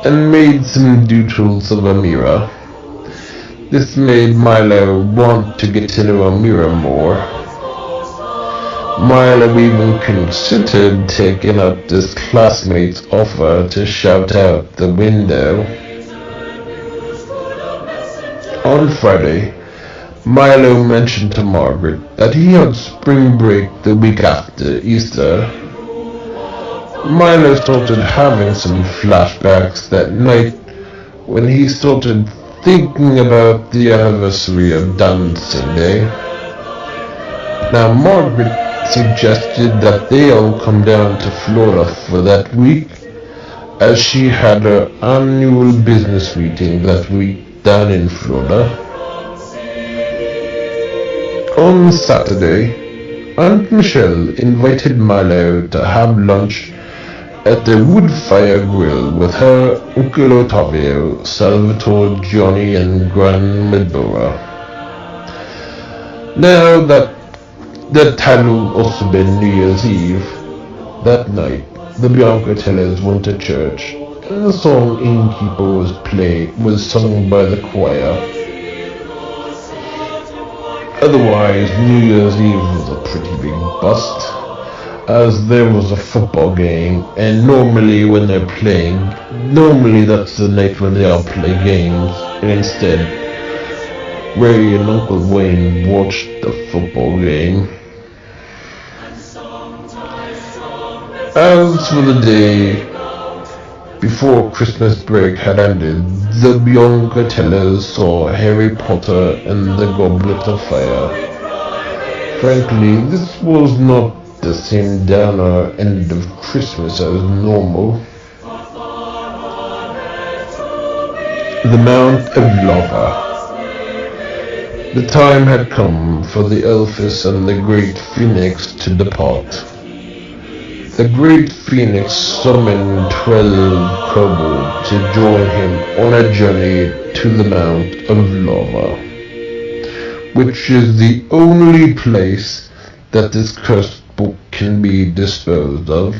and made some doodles of Amira. This made Milo want to get to know Amira more. Milo even considered taking up his classmate's offer to shout out the window. On Friday, Milo mentioned to Margaret that he had spring break the week after Easter. Milo started having some flashbacks that night when he started thinking about the anniversary of Dancing Day. Now Margaret suggested that they all come down to Florida for that week, as she had her annual business meeting that week down in Florida. On Saturday, Aunt Michelle invited Milo to have lunch at the wood-fire grill with her Uncle Ottavio, Salvatore, Johnny, and Grandma Dora. Now that had also been New Year's Eve. That night, the Biancatellas went to church, and the song Innkeeper was sung by the choir. Otherwise, New Year's Eve was a pretty big bust, as there was a football game, and normally that's the night when they all play games, and instead, Ray and Uncle Wayne watched the football game. As for the day before Christmas break had ended, the Biancatellas saw Harry Potter and the Goblet of Fire. Frankly, this was not the same downer end of Christmas as normal. The Mount of Lava. The time had come for the Elvis and the Great Phoenix to depart. The Great Phoenix summoned 12 kobolds to join him on a journey to the Mount of Lava, which is the only place that this cursed book can be disposed of.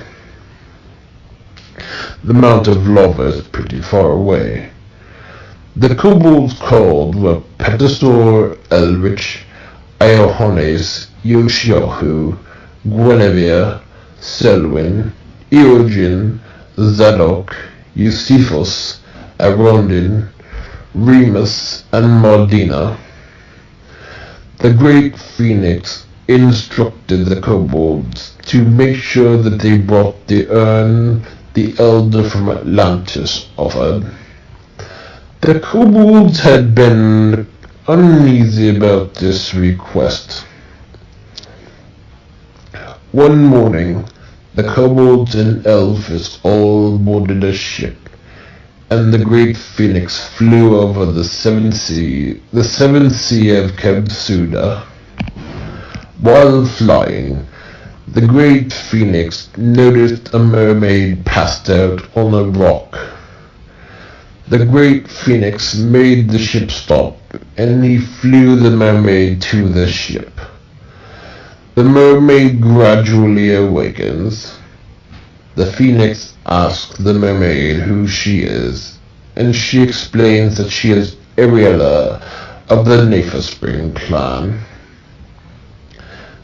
The Mount of Lava is pretty far away. The kobolds called were Petasor, Elrich, Iohones, Yoshiahu, Guinevere, Selwyn, Eogin, Zadok, Eusephus, Arondin, Remus, and Mardina. The Great Phoenix instructed the kobolds to make sure that they brought the urn the elder from Atlantis offered. The kobolds had been uneasy about this request. One morning, the kobolds and elves all boarded a ship, and the Great Phoenix flew over the seventh sea of Kebsuda. While flying, the Great Phoenix noticed a mermaid passed out on a rock. The Great Phoenix made the ship stop, and he flew the mermaid to the ship. The mermaid gradually awakens. The Phoenix asks the mermaid who she is, and she explains that she is Ariella of the Spring clan.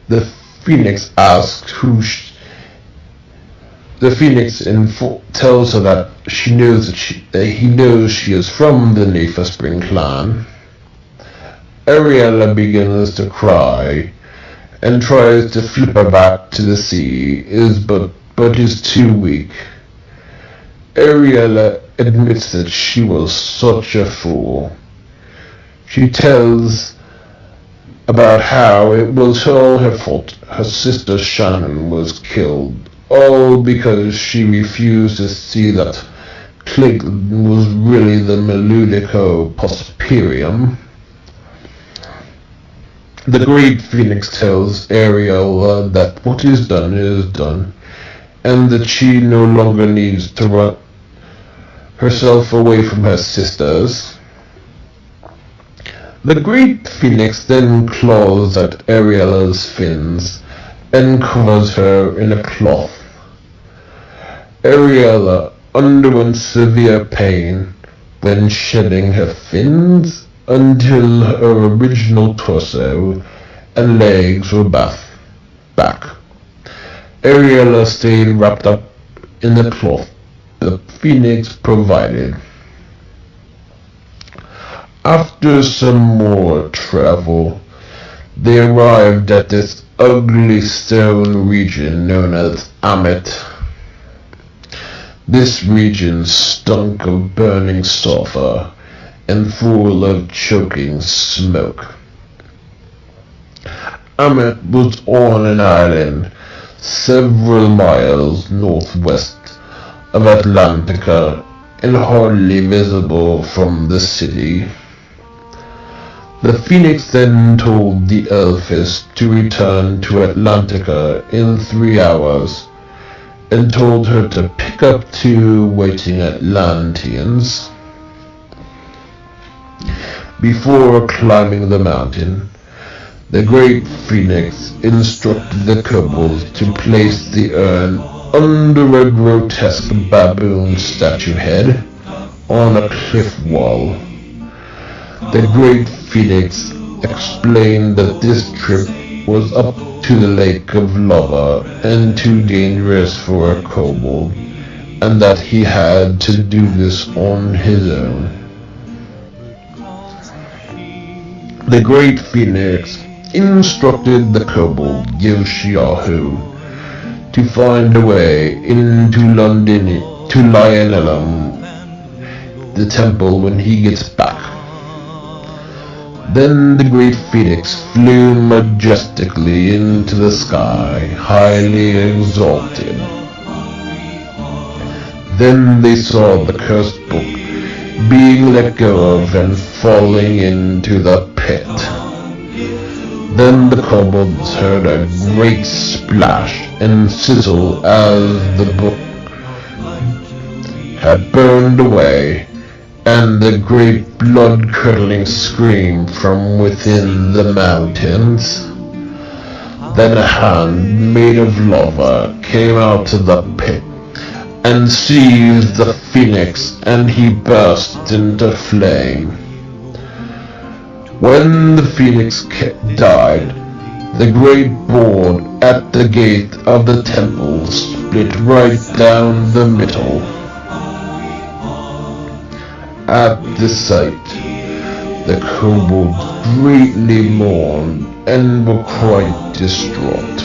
The Phoenix asks tells her that he knows she is from the Spring clan. Ariella begins to cry, and tries to flip her back to the sea, but is too weak. Ariella admits that she was such a fool. She tells about how it was all her fault her sister Shannon was killed, all because she refused to see that Clayton was really the Meludico Posperium. The Great Phoenix tells Ariel that what is done, and that she no longer needs to run herself away from her sisters. The Great Phoenix then claws at Ariella's fins and covers her in a cloth. Ariella underwent severe pain when shedding her fins until her original torso and legs were back. Ariella stayed wrapped up in the cloth the Phoenix provided. After some more travel, they arrived at this ugly stone region known as Amet. This region stunk of burning sulfur and full of choking smoke. Amet was on an island several miles northwest of Atlantica and hardly visible from the city. The Phoenix then told the Elphys to return to Atlantica in 3 hours, and told her to pick up 2 waiting Atlanteans. Before climbing the mountain, the Great Phoenix instructed the kobolds to place the urn under a grotesque baboon statue head on a cliff wall. The Great Phoenix explained that this trip was up to the Lake of Lava and too dangerous for a kobold, and that he had to do this on his own. The Great Phoenix instructed the kobold Yoshiahu to find a way into Lionellum, the temple, when he gets back. Then the Great Phoenix flew majestically into the sky, highly exalted. Then they saw the cursed book being let go of and falling into the pit. Then the kobolds heard a great splash and sizzle as the book had burned away, and the great blood-curdling scream from within the mountains. Then a hand made of lava came out of the pit and seized the Phoenix, and he burst into flame. When the Phoenix died, the great board at the gate of the temple split right down the middle. At this sight, the kobolds greatly mourned and were quite distraught.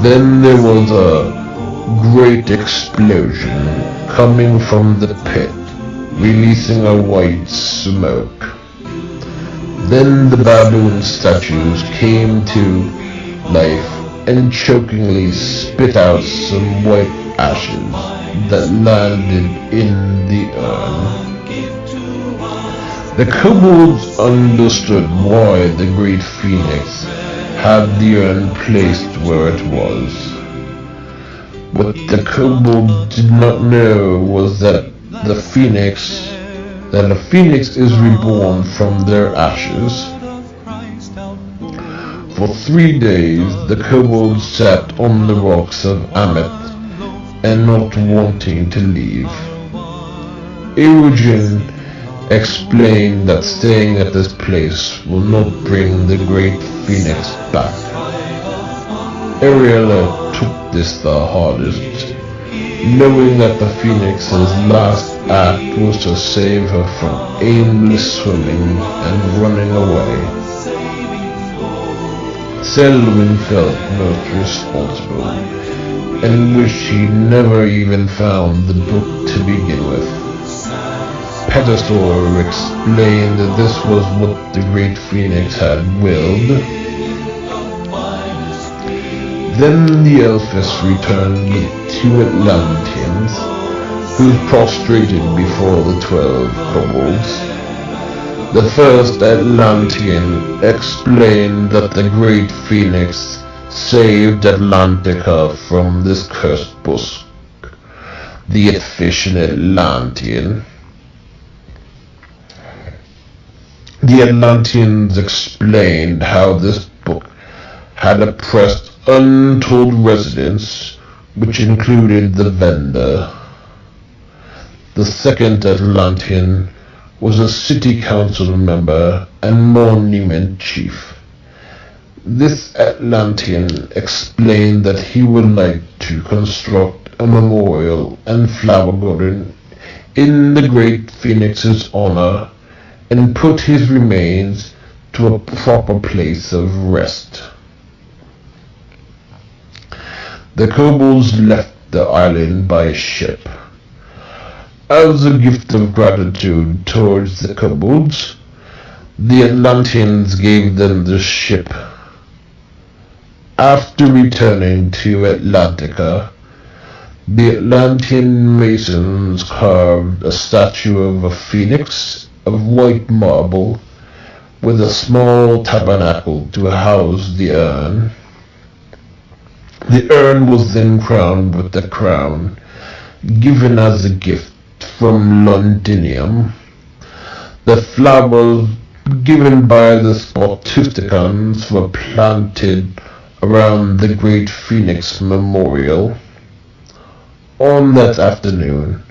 Then there was a great explosion coming from the pit, releasing a white smoke. Then the baboon statues came to life and chokingly spit out some white ashes that landed in the urn. The kobolds understood why the Great Phoenix had the urn placed where it was. What the kobolds did not know was that a phoenix is reborn from their ashes. For 3 days the kobolds sat on the rocks of Amet, and not wanting to leave. Imogen explained that staying at this place will not bring the Great Phoenix back. Ariella took this the hardest, knowing that the Phoenix's last act was to save her from aimless swimming and running away. Selwyn felt most responsible, and wished he never even found the book to begin with. Petasaur explained that this was what the Great Phoenix had willed. Then the Elfess returned with 2 Atlanteans, who prostrated before the 12 kobolds. The first Atlantean explained that the Great Phoenix saved Atlantica from this cursed busk. The efficient Atlantean. The Atlanteans explained how this book had oppressed untold residents, which included the vendor. The second Atlantean was a city council member and monument chief. This Atlantean explained that he would like to construct a memorial and flower garden in the Great Phoenix's honor and put his remains to a proper place of rest. The kobolds left the island by ship. As a gift of gratitude towards the kobolds, the Atlanteans gave them the ship. After returning to Atlantica, the Atlantean masons carved a statue of a phoenix of white marble with a small tabernacle to house the urn. The urn was then crowned with the crown given as a gift from Londinium. The flowers given by the Sportisticons were planted around the Great Phoenix Memorial. On that afternoon,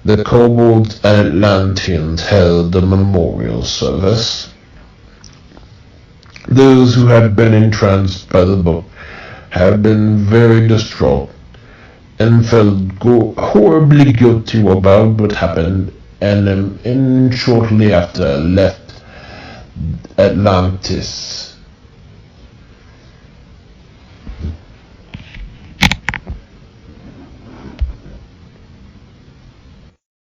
the kobolds and Atlanteans held a memorial service. Those who had been entranced by the book had been very distraught and felt horribly guilty about what happened, and shortly after left Atlantis.